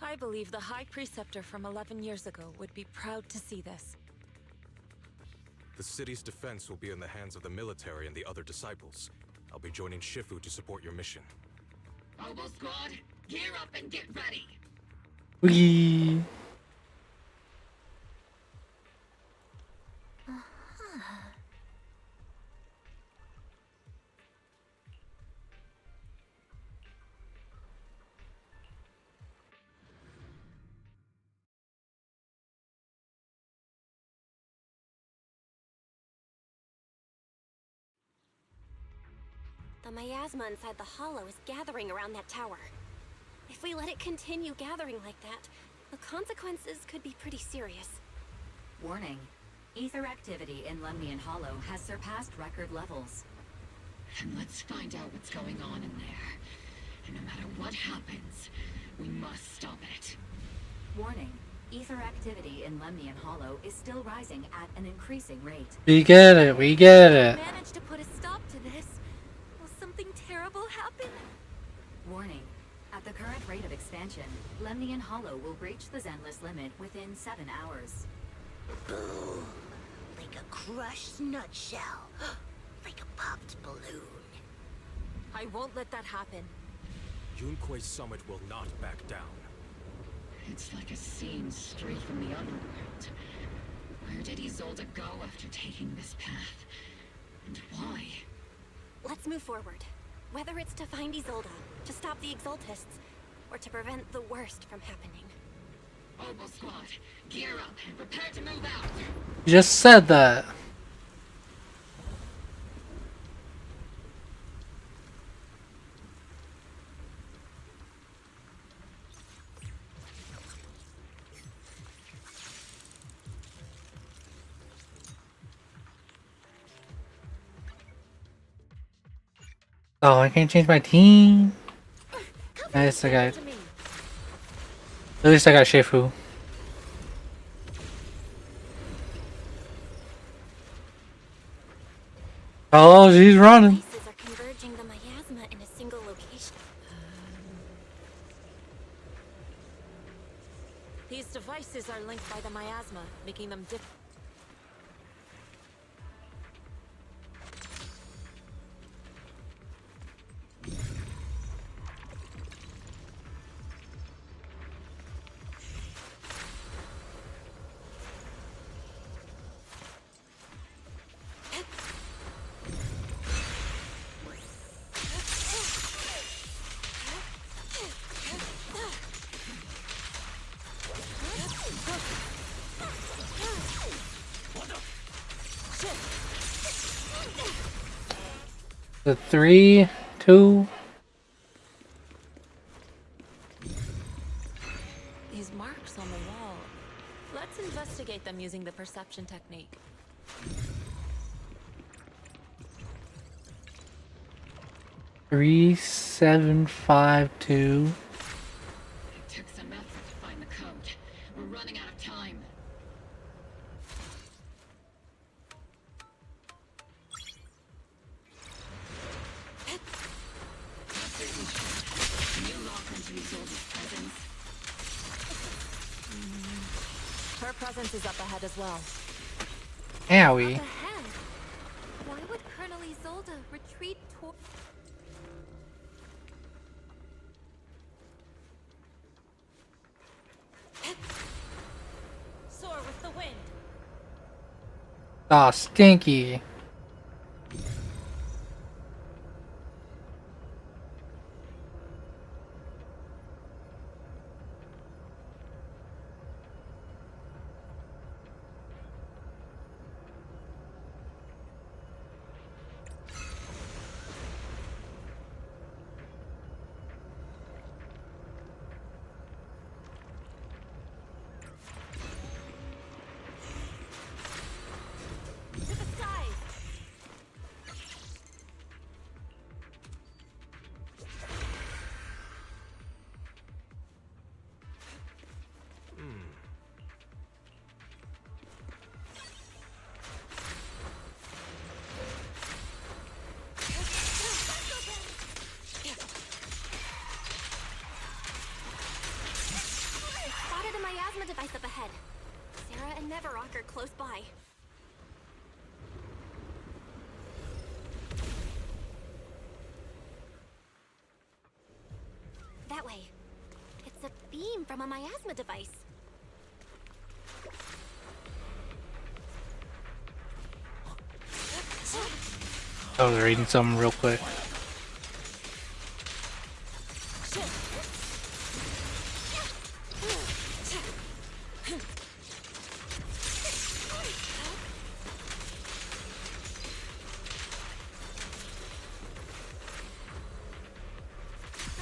I believe the High Preceptor from 11 years ago would be proud to see this. The city's defense will be in the hands of the military and the other disciples. I'll be joining Shifu to support your mission. Oboe Squad, gear up and get ready! Wee. The miasma inside the Hollow is gathering around that tower. If we let it continue gathering like that, the consequences could be pretty serious. Warning. Ether activity in Lemnian Hollow has surpassed record levels. And let's find out what's going on in there. And no matter what happens, we must stop it. Warning. Ether activity in Lemnian Hollow is still rising at an increasing rate. We get it, we get it. Managed to put a stop to this. Will something terrible happen? Warning. At the current rate of expansion, Lemnian Hollow will breach the Zenless limit within 7 hours. Boom. Like a crushed nutshell. Like a popped balloon. I won't let that happen. Yunque's summit will not back down. It's like a scene straight from the underworld. Where did Isolde go after taking this path? And why? Let's move forward. Whether it's to find Isolde, to stop the Exaltists, or to prevent the worst from happening. Oboe Squad, gear up and prepare to move out! You just said that. Oh, I can't change my team. Nice, I got. At least I got Shifu. Oh, she's running. Places are converging the miasma in a single location. These devices are linked by the miasma, making them The 3, 2. These marks on the wall. Let's investigate them using the perception technique. 3, 7, 5, 2. It took some effort to find the code. We're running out of time. Can you lock into Isolde's presence? Her presence is up ahead as well. Owie. Up ahead? Why would Colonel Isolde retreat toward... Soar with the wind. Ah, stinky. To the skies! Spotted a miasma device up ahead. Sarah and Neverrock are close by. That way. It's a beam from a miasma device. I was reading something real quick.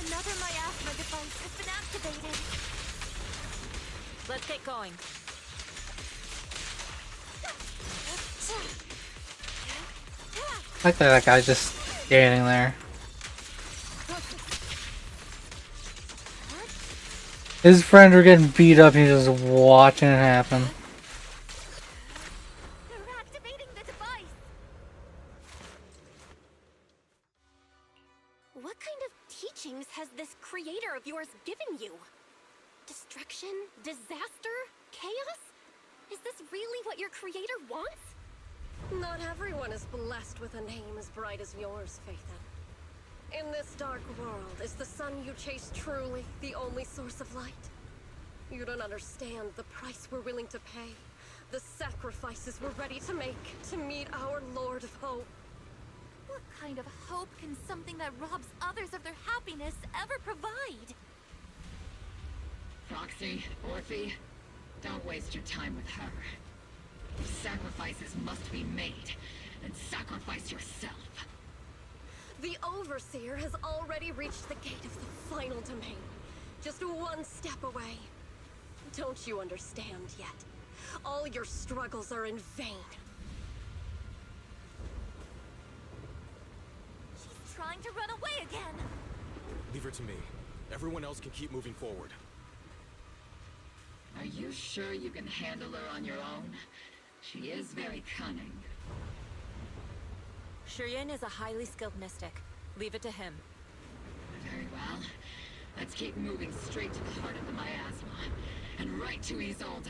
Another miasma device has been activated. Let's get going. I like that guy's just standing there. His friends are getting beat up, he's just watching it happen. They're activating the device. What kind of teachings has this creator of yours given you? Destruction? Disaster? Chaos? Is this really what your creator wants? Not everyone is blessed with a name as bright as yours, Phaethon. In this dark world, is the sun you chase truly the only source of light? You don't understand the price we're willing to pay, the sacrifices we're ready to make to meet our Lord of Hope. What kind of hope can something that robs others of their happiness ever provide? Foxy, Orphe, don't waste your time with her. Sacrifices must be made, and sacrifice yourself. The Overseer has already reached the gate of the final domain. Just one step away. Don't you understand yet? All your struggles are in vain. She's trying to run away again. Leave her to me. Everyone else can keep moving forward. Are you sure you can handle her on your own? She is very cunning. Shireen is a highly skilled mystic. Leave it to him. Very well. Let's keep moving straight to the heart of the miasma, and right to Isolde.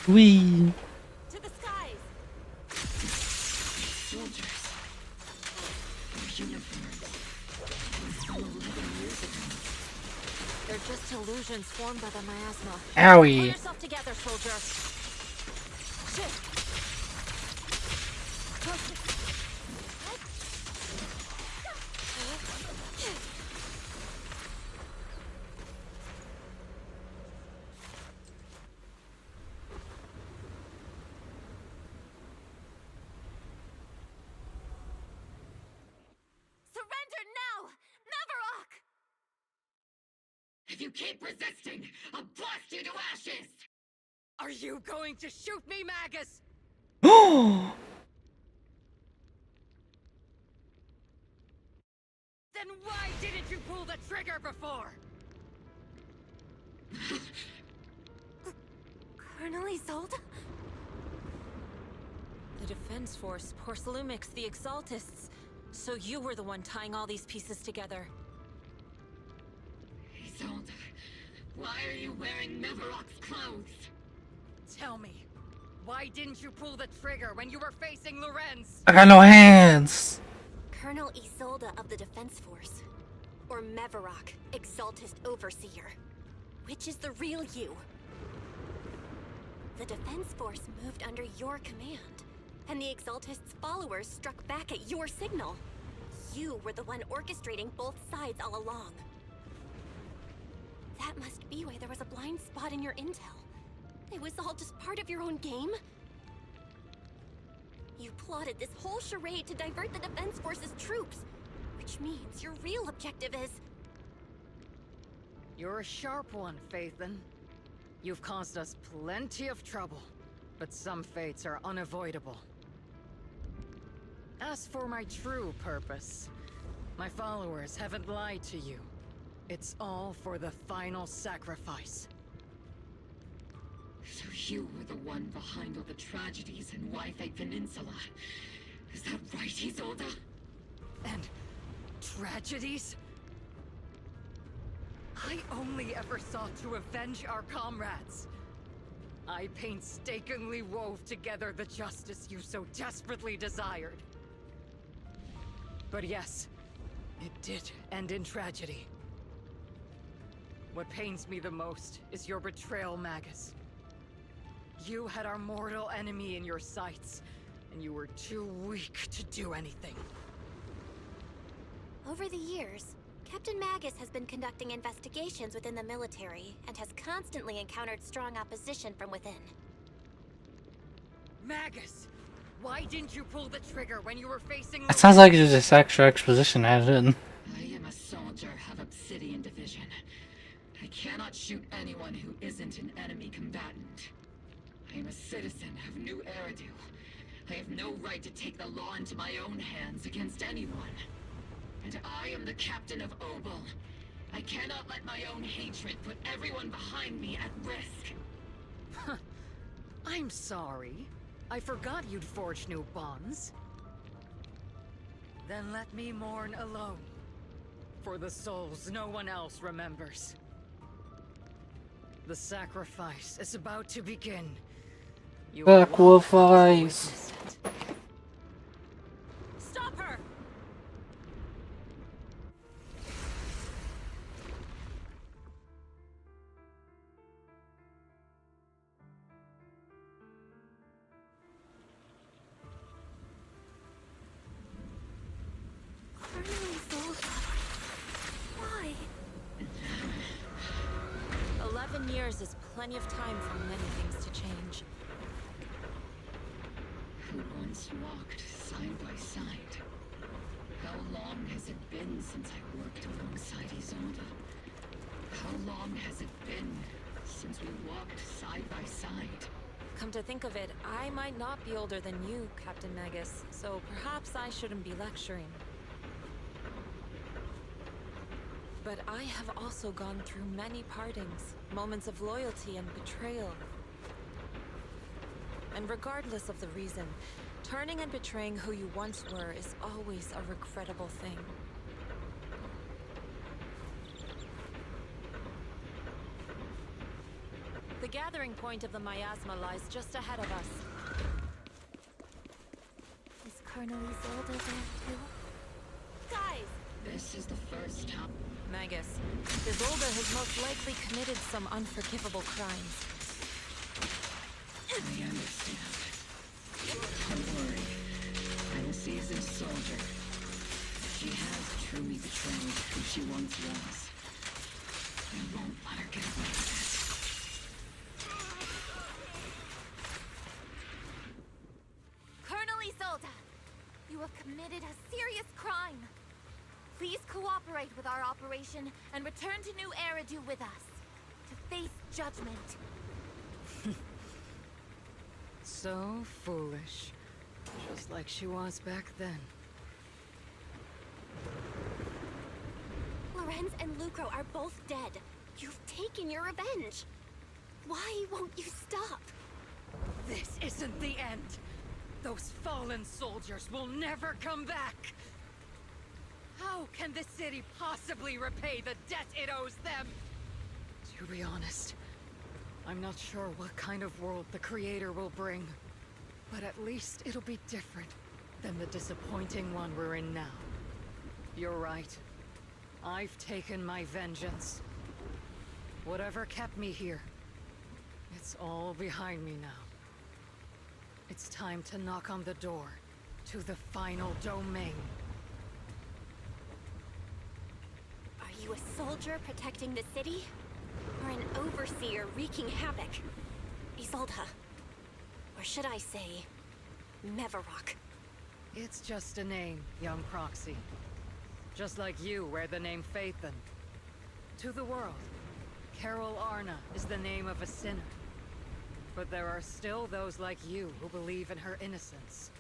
Wee. To the skies! Soldiers. Their uniforms. From 11 years ago. They're just illusions formed by the miasma. Owie. Pull yourself together, soldier. If you keep resisting, I'll blast you to ashes! Are you going to shoot me, Magus? Then why didn't you pull the trigger before? Colonel Isolde? The Defense Force, Porcelumix, the Exaltists. So you were the one tying all these pieces together. Isolde, why are you wearing Mevarok's clothes? Tell me, why didn't you pull the trigger when you were facing Lorenz? I got no hands. Colonel Isolde of the Defense Force. Or Mevarok, Exaltist Overseer. Which is the real you? The Defense Force moved under your command, and the Exaltist's followers struck back at your signal. You were the one orchestrating both sides all along. That must be why there was a blind spot in your intel. It was all just part of your own game? You plotted this whole charade to divert the Defense Force's troops, which means your real objective is... You're a sharp one, Phaethon. You've caused us plenty of trouble, but some fates are unavoidable. As for my true purpose, my followers haven't lied to you. It's all for the final sacrifice. So you were the one behind all the tragedies in Wi-Fi Peninsula. Is that right, Isolde? And tragedies? I only ever sought to avenge our comrades. I painstakingly wove together the justice you so desperately desired. But yes, it did end in tragedy. What pains me the most is your betrayal, Magus. You had our mortal enemy in your sights, and you were too weak to do anything. Over the years, Captain Magus has been conducting investigations within the military and has constantly encountered strong opposition from within. Magus! Why didn't you pull the trigger when you were facing... It sounds like there's just extra exposition added in. I am a soldier of Obsidian Division. I cannot shoot anyone who isn't an enemy combatant. I am a citizen of New Eridu. I have no right to take the law into my own hands against anyone. And I am the captain of Obel. I cannot let my own hatred put everyone behind me at risk. I'm sorry. I forgot you'd forged new bonds. Then let me mourn alone. For the souls no one else remembers. The sacrifice is about to begin. You Sacrifice. Stop her! Why? 11 years is plenty of time for many things to change. Who once walked side by side? How long has it been since I worked alongside Isolde? How long has it been since we walked side by side? Come to think of it, I might not be older than you, Captain Magus, so perhaps I shouldn't be lecturing. But I have also gone through many partings, moments of loyalty and betrayal. And regardless of the reason, turning and betraying who you once were is always a regrettable thing. The gathering point of the miasma lies just ahead of us. Is Colonel Isolde there too? Guys! This is the first time. Magus, Isolde has most likely committed some unforgivable crimes. I understand. Don't worry. I'm a seasoned soldier. She has truly betrayed who she once was. I won't let her get away with it. Colonel Isolde! You have committed a serious crime. please cooperate with our operation and return to New Eridu with us to face judgment. So foolish. Just like she was back then. Lorenz and Lucro are both dead. You've taken your revenge. Why won't you stop? This isn't the end. Those fallen soldiers will never come back. How can the city possibly repay the debt it owes them? To be honest, I'm not sure what kind of world the Creator will bring. But at least it'll be different than the disappointing one we're in now. You're right. I've taken my vengeance. Whatever kept me here, it's all behind me now. It's time to knock on the door to the final domain. Are you a soldier protecting the city? Or an overseer wreaking havoc? Isolde. Or should I say, Mevarok? It's just a name, young proxy. Just like you wear the name Phaethon. To the world, Carol Arna is the name of a sinner. But there are still those like you who believe in her innocence.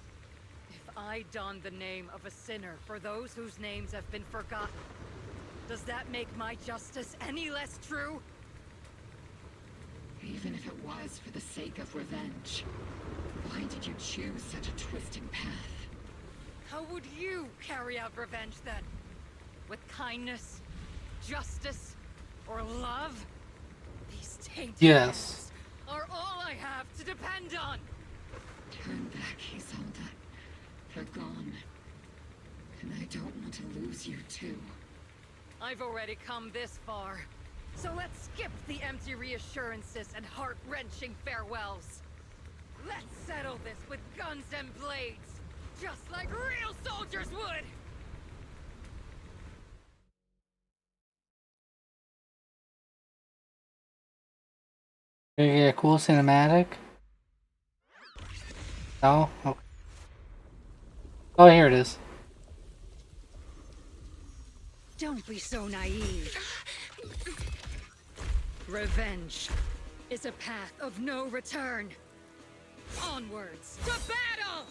If I don the name of a sinner for those whose names have been forgotten, does that make my justice any less true? Even if it was for the sake of revenge, why did you choose such a twisted path? How would you carry out revenge then? With kindness, justice, or love? These tainted Yes. are all I have to depend on. Turn back, Isolde. They're gone. And I don't want to lose you too. I've already come this far. So let's skip the empty reassurances and heart-wrenching farewells. Let's settle this with guns and blades, just like real soldiers would! Did you get a cool cinematic? No? Okay. Oh, here it is. Don't be so naive. Revenge is a path of no return. Onwards to battle!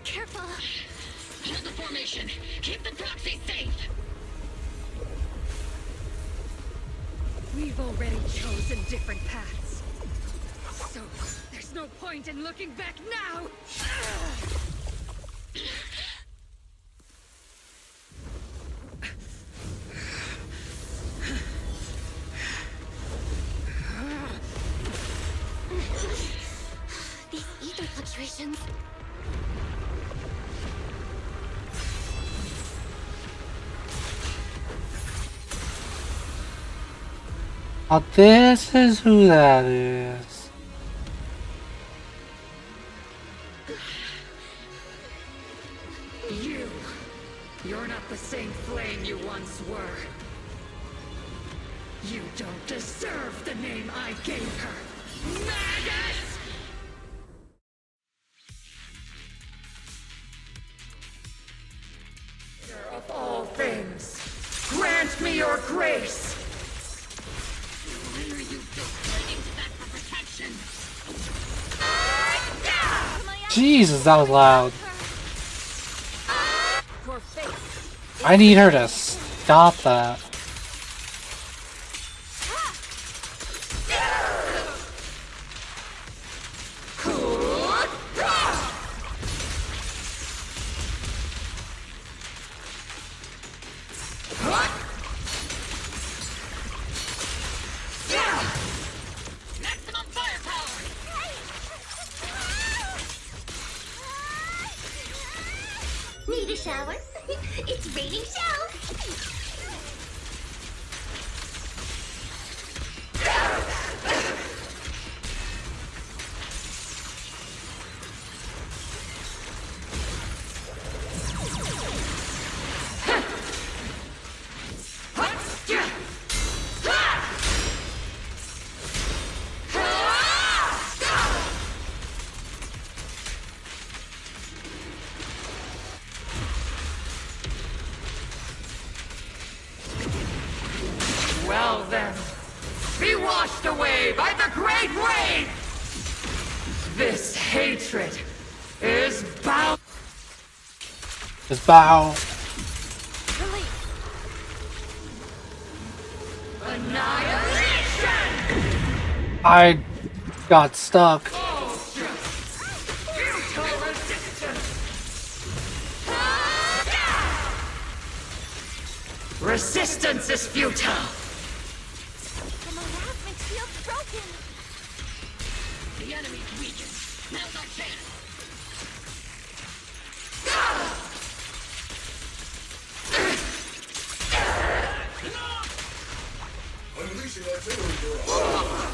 Careful! Hold the formation! Keep the proxy safe! We've already chosen different paths. So, there's no point in looking back now! These ether fluctuations. Oh, this is who that is. You're not the same flame you once were. You don't deserve the name I gave her. Magus! Of all things, grant me your grace! When are you returning to that for protection? Jesus, that was loud. I need her to stop that. Maximum firepower! Need a shower? It's raining shower! washed away by the great rain! This hatred is bound. Just bow. Annihilation! I got stuck. Resistance is futile. The morass makes field's broken. The enemy's weakened. Now's our chance. Unleashing artillery barrage.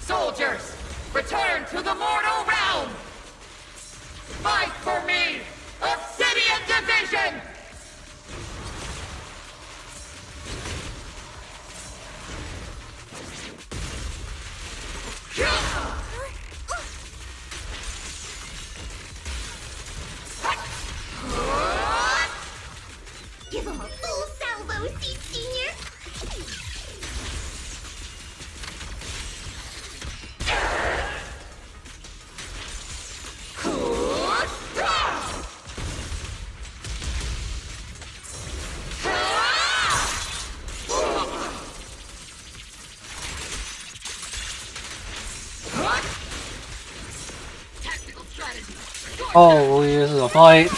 Soldiers, return to the mortal realm! Fight for me! Obsidian Division! Give him a full salvo, Senior! Holy, this is a fight.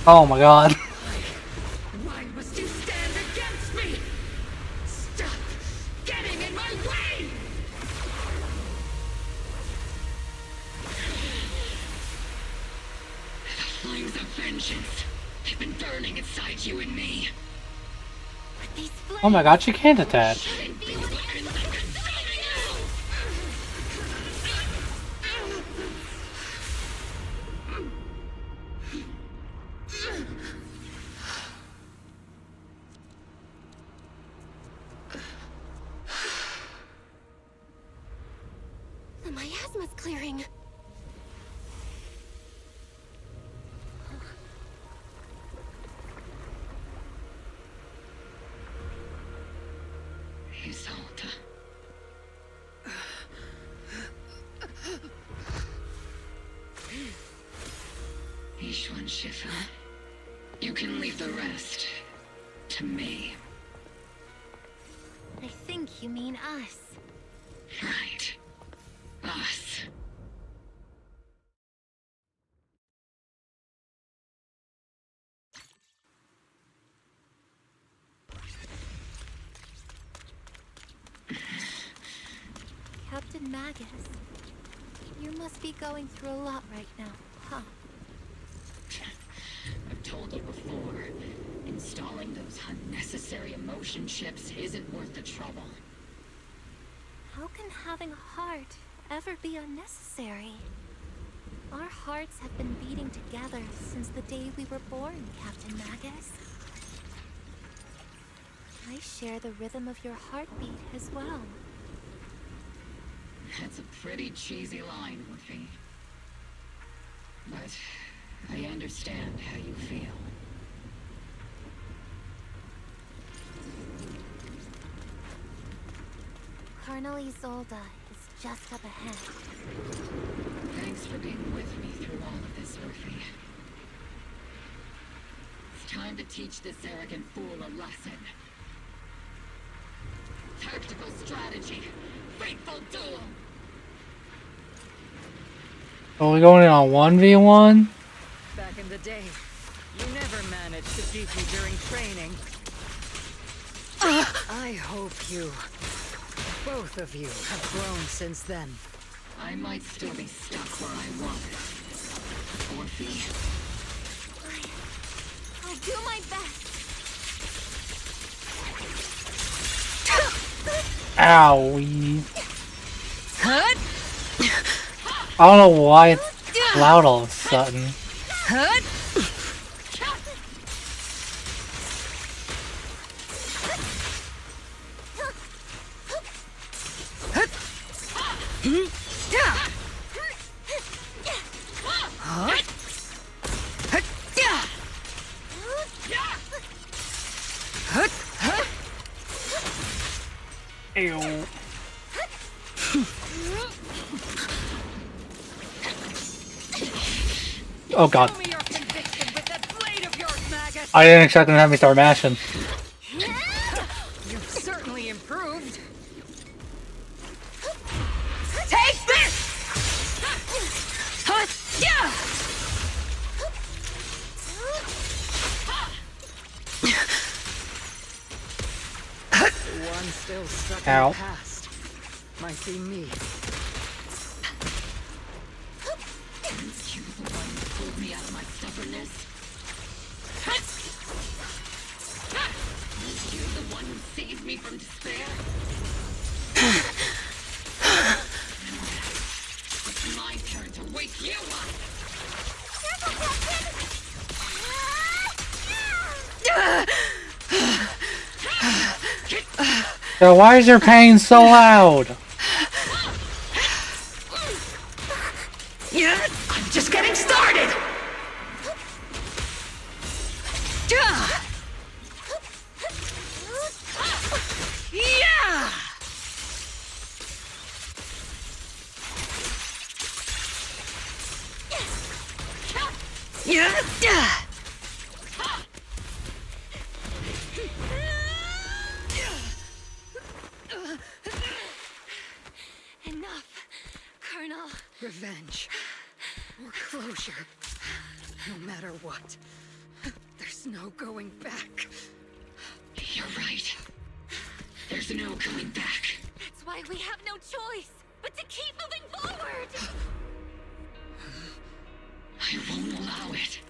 Oh my god. Why must you stand against me? Stop getting in my way! The flames of vengeance have been burning inside you and me. Oh my god, she can't attach. The miasma's clearing. Isolde. Ishwan Shifa. You can leave the rest to me. I think you mean us. Right. Us. Captain Magus, you must be going through a lot right now, huh? I've told you before, installing those unnecessary emotion chips isn't worth the trouble. How can having a heart ever be unnecessary? Our hearts have been beating together since the day we were born, Captain Magus. I share the rhythm of your heartbeat as well. That's a pretty cheesy line, Woofy. But I understand how you feel. Colonel Isolde is just up ahead. Thanks for being with me through all of this, Woofy. Time to teach this arrogant fool a lesson. Tactical strategy. Fateful duel. Are we going in on 1v1? Back in the day, you never managed to beat me during training. I hope you, both of you, have grown since then. I might still be stuck where I was. Orphe. I'll do my best. Owie. I don't know why it's loud all of a sudden. Ew. Oh god. I didn't expect them to have me start mashing. You've certainly improved. Take this! The one still stuck in the past might be me. You're the one who pulled me out of my stubbornness. You're the one who saved me from despair. It's my turn to wake you up. So why is your pain so loud? I'm just getting started. Enough, Colonel. Revenge. Or closure. No matter what. There's no going back. You're right. There's no coming back. That's why we have no choice but to keep moving forward. I won't allow it.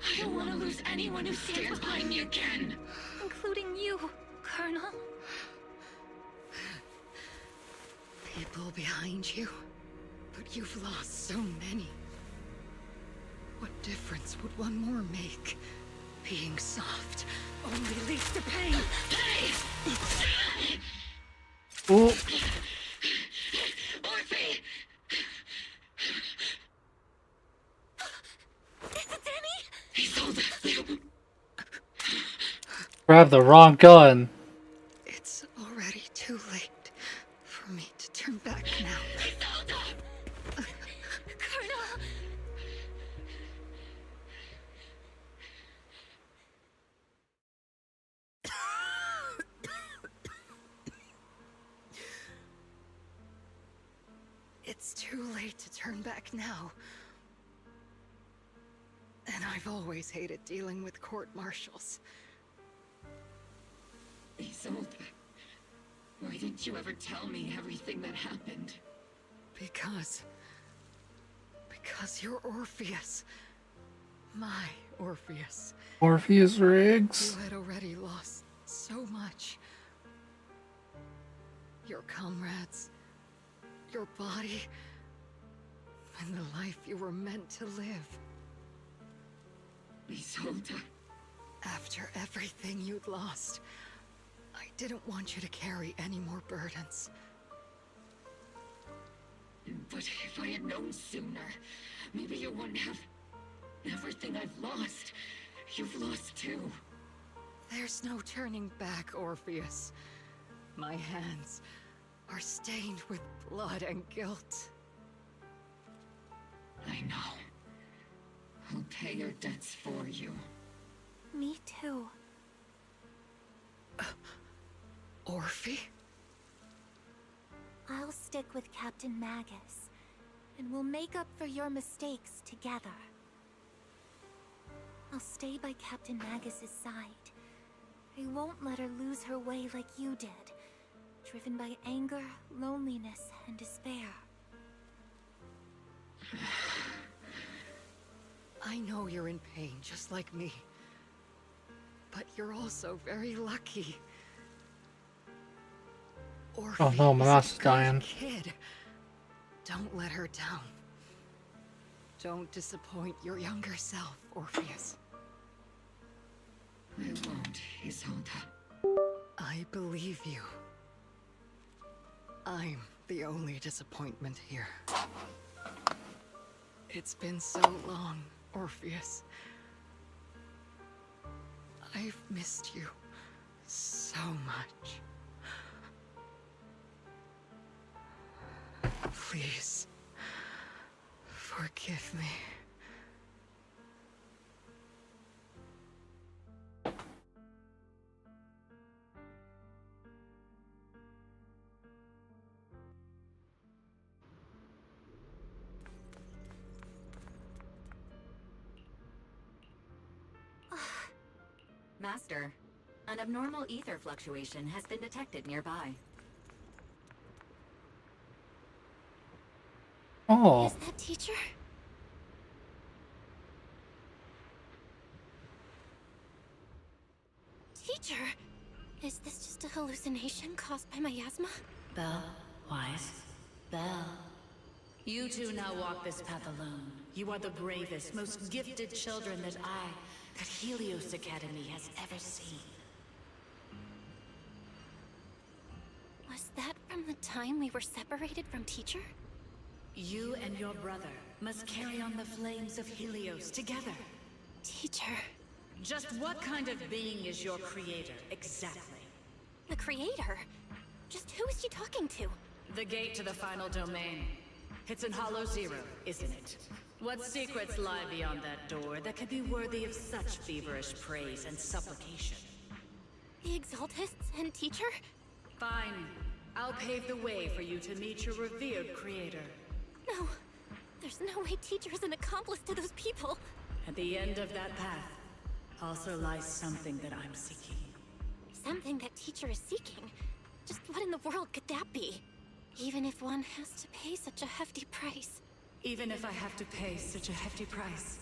I don't want to lose anyone who stands behind me again. Including you, Colonel. People behind you. But you've lost so many. What difference would one more make? Being soft only leads to pain. Ooh. Orphe! Grab the wrong gun. It's already too late for me to turn back now. Colonel! It's too late to turn back now. And I've always hated dealing with court-martials. Isolde, why didn't you ever tell me everything that happened? Because you're Orpheus. My Orpheus. Orpheus Riggs. You had already lost so much. Your comrades, your body, and the life you were meant to live. Isolde. After everything you'd lost, I didn't want you to carry any more burdens. But if I had known sooner, maybe you wouldn't have... Everything I've lost, you've lost too. There's no turning back, Orpheus. My hands are stained with blood and guilt. I know. I'll pay your debts for you. Me too. Orphe? I'll stick with Captain Magus, and we'll make up for your mistakes together. I'll stay by Captain Magus's side. I won't let her lose her way like you did, driven by anger, loneliness, and despair. I know you're in pain, just like me. But you're also very lucky. Orphe Oh no, my mouse is is a dying. good kid. Don't let her down. Don't disappoint your younger self, Orpheus. I won't, Isolde. I believe you. I'm the only disappointment here. It's been so long, Orpheus. I've missed you so much. Please, forgive me. Master, an abnormal ether fluctuation has been detected nearby. Oh. Is that teacher? Teacher? Is this just a hallucination caused by miasma? Belle, Wise, Belle. You two now walk this path alone. You are the bravest, most gifted children that Helios Academy has ever seen. Was that from the time we were separated from teacher? You and your brother must carry on the flames of Helios together. Teacher. Just what kind of being is your creator, exactly? The creator? Just who is she talking to? The gate to the final domain. It's in Hollow Zero, isn't it? What secrets lie beyond that door that could be worthy of such feverish praise and supplication? The Exaltists and teacher? Fine. I'll pave the way for you to meet your revered creator. No. There's no way teacher is an accomplice to those people. At the end of that path also lies something that I'm seeking. Something that teacher is seeking? Just what in the world could that be? Even if one has to pay such a hefty price. Even if I have to pay such a hefty price.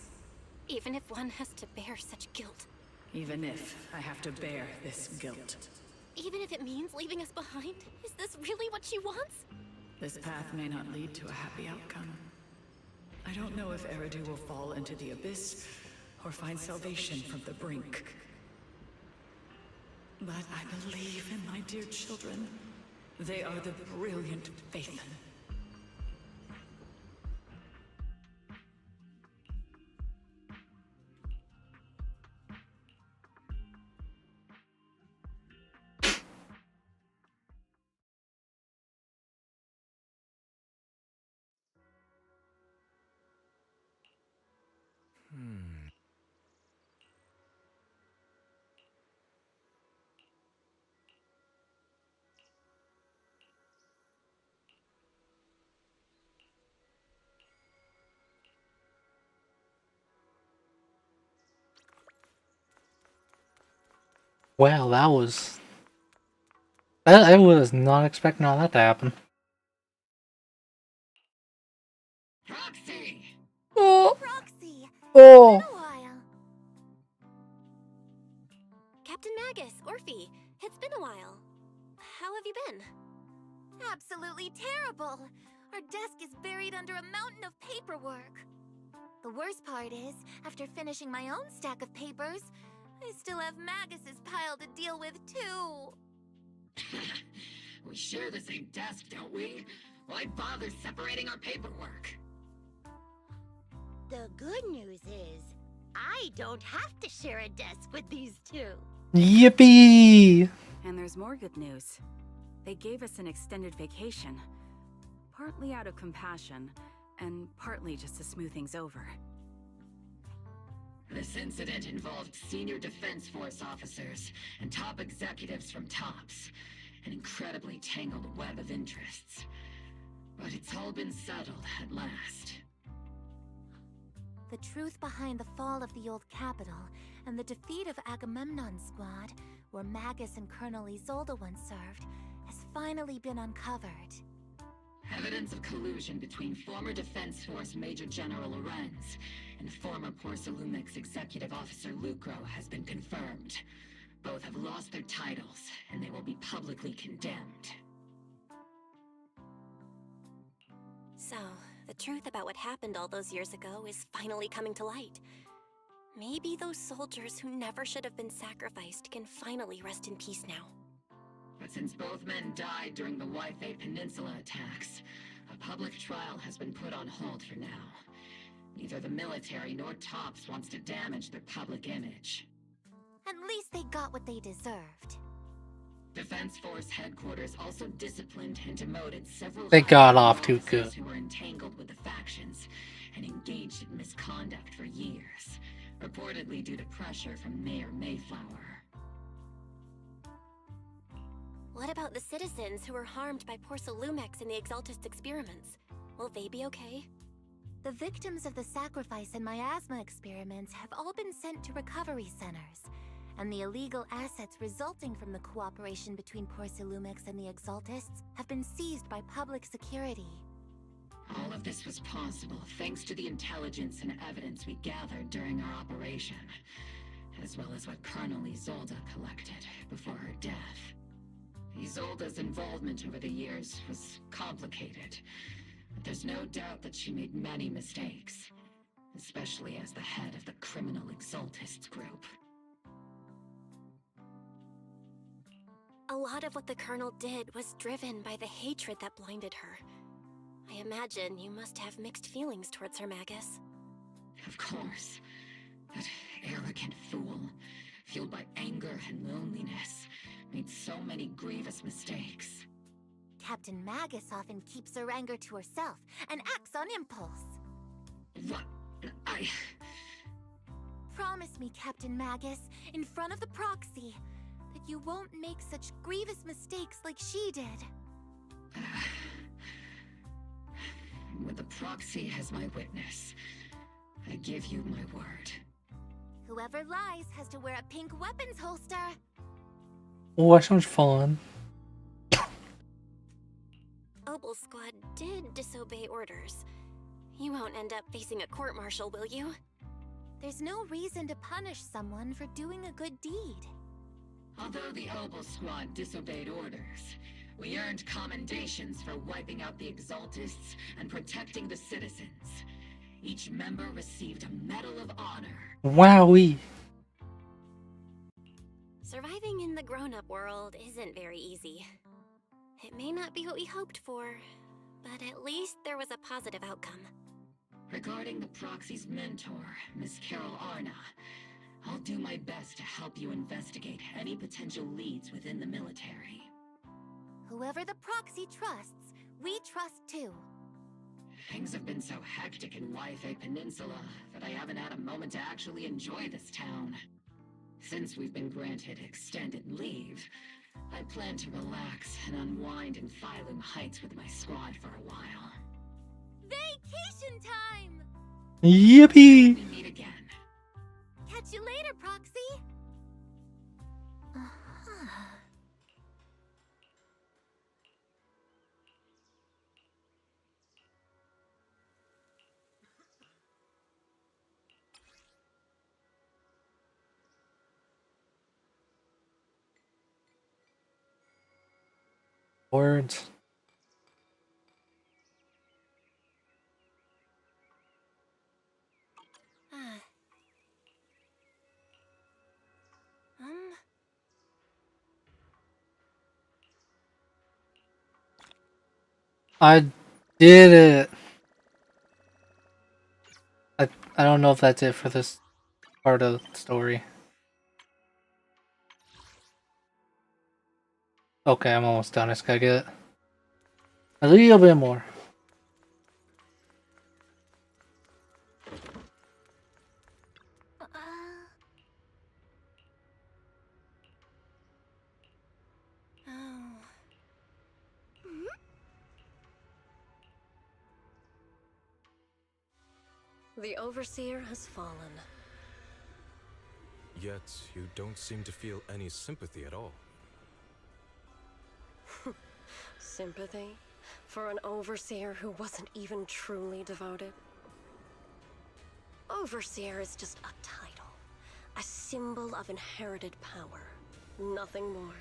Even if one has to bear such guilt. Even if I have to bear this guilt. Even if it means leaving us behind? Is this really what she wants? This path may not lead to a happy outcome. I don't know if Eridu will fall into the abyss or find salvation from the brink. But I believe in my dear children. They are the brilliant Phaethon. Well, that was... I was not expecting all that to happen. Proxy! Oh! Proxy! Oh! It's been a while. Captain Magus, Orphe, it's been a while. How have you been? Absolutely terrible! Our desk is buried under a mountain of paperwork. The worst part is, after finishing my own stack of papers, I still have Magus's pile to deal with too. We share the same desk, don't we? Why bother separating our paperwork? The good news is, I don't have to share a desk with these two. Yippee! And there's more good news. They gave us an extended vacation. Partly out of compassion, and partly just to smooth things over. This incident involved senior Defense Force officers and top executives from TOPS. An incredibly tangled web of interests. But it's all been settled at last. The truth behind the fall of the old capital and the defeat of Agamemnon's squad, where Magus and Colonel Isolde once served, has finally been uncovered. Evidence of collusion between former Defense Force Major General Lorenz and former Porcelumix Executive Officer Lucro has been confirmed. Both have lost their titles, and they will be publicly condemned. So, the truth about what happened all those years ago is finally coming to light. Maybe those soldiers who never should have been sacrificed can finally rest in peace now. But since both men died during the Waifei Peninsula attacks, a public trial has been put on hold for now. Neither the military nor TOPS wants to damage their public image. At least they got what they deserved. Defense Force headquarters also disciplined and demoted several They got off too good. who were entangled with the factions and engaged in misconduct for years, reportedly due to pressure from Mayor Mayflower. What about the citizens who were harmed by Porcelumix in the Exaltist experiments? Will they be okay? The victims of the sacrifice and miasma experiments have all been sent to recovery centers, and the illegal assets resulting from the cooperation between Porcelumix and the Exaltists have been seized by public security. All of this was possible thanks to the intelligence and evidence we gathered during our operation, as well as what Colonel Isolde collected before her death. Isolde's involvement over the years was complicated, but there's no doubt that she made many mistakes, especially as the head of the criminal Exaltists group. A lot of what the Colonel did was driven by the hatred that blinded her. I imagine you must have mixed feelings towards her, Magus. Of course. That arrogant fool, fueled by anger and loneliness, made so many grievous mistakes. Captain Magus often keeps her anger to herself and acts on impulse. What? Promise me, Captain Magus, in front of the proxy, that you won't make such grievous mistakes like she did. With the proxy as my witness, I give you my word. Whoever lies has to wear a pink weapons holster. Oh, that sounds fun. Obel's squad did disobey orders. You won't end up facing a court-martial, will you? There's no reason to punish someone for doing a good deed. Although the Obel squad disobeyed orders, we earned commendations for wiping out the Exaltists and protecting the citizens. Each member received a Medal of Honor. Wowee. Surviving in the grown-up world isn't very easy. It may not be what we hoped for, but at least there was a positive outcome. Regarding the proxy's mentor, Miss Carol Arna, I'll do my best to help you investigate any potential leads within the military. Whoever the proxy trusts, we trust too. Things have been so hectic in Waifei Peninsula that I haven't had a moment to actually enjoy this town. Since we've been granted extended leave, I plan to relax and unwind in Phylum Heights with my squad for a while. Vacation time! Yippee! We meet again. Catch you later, Proxy! Words. I did it. I don't know if that's it for this part of the story. Okay, I'm almost done. I just gotta get a little bit more. The Overseer has fallen. Yet, you don't seem to feel any sympathy at all. Sympathy? For an Overseer who wasn't even truly devoted? Overseer is just a title. A symbol of inherited power. Nothing more.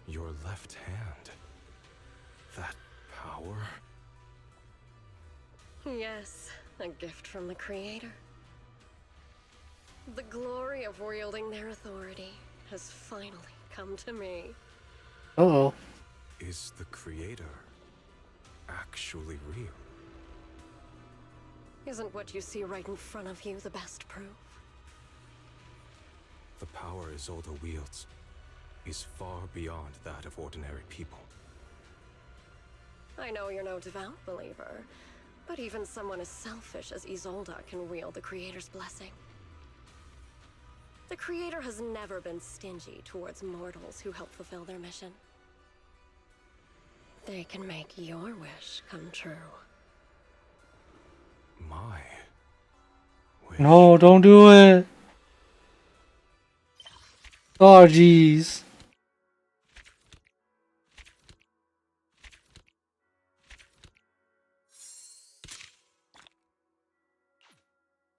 Your left hand. That power? Yes, a gift from the Creator. The glory of wielding their authority has finally come to me. Uh-oh. Is the Creator actually real? Isn't what you see right in front of you the best proof? The power Isolde wields is far beyond that of ordinary people. I know you're no devout believer, but even someone as selfish as Isolde can wield the Creator's blessing. The Creator has never been stingy towards mortals who help fulfill their mission. They can make your wish come true. My wish. No, don't do it. Oh, jeez.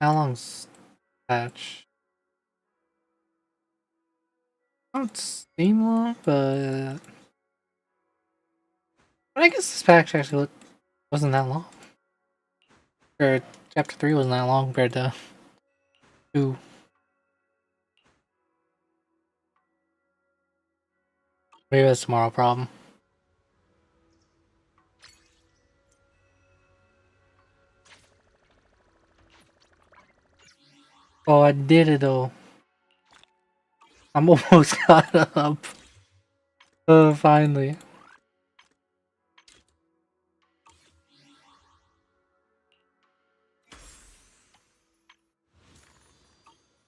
How long's patch? Don't seem long, but I guess this patch actually wasn't that long. Or chapter 3 wasn't that long compared to 2. Maybe that's a tomorrow problem. Oh, I did it though. I'm almost caught up. Oh, finally.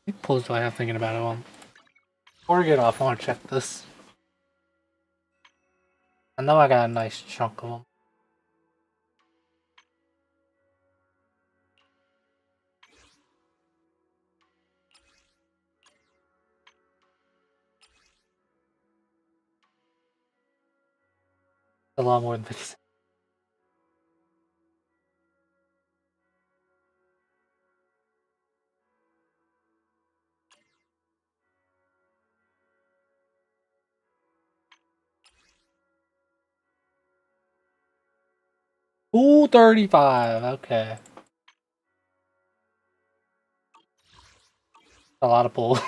How many pulls do I have thinking about it? Well, before we get off, I want to check this. I know I got a nice chunk of them. A lot more than 50. Ooh, 35. Okay. A lot of pulls.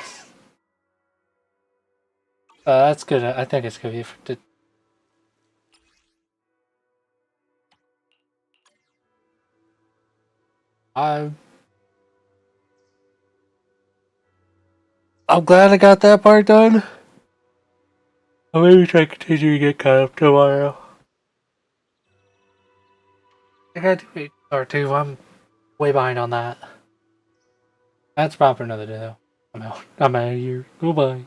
That's good. I think it's good to I'm glad I got that part done. I'll maybe try to continue to get caught up tomorrow. I got to do part 2. I'm way behind on that. That's probably for another day though. I'm out of here. Goodbye.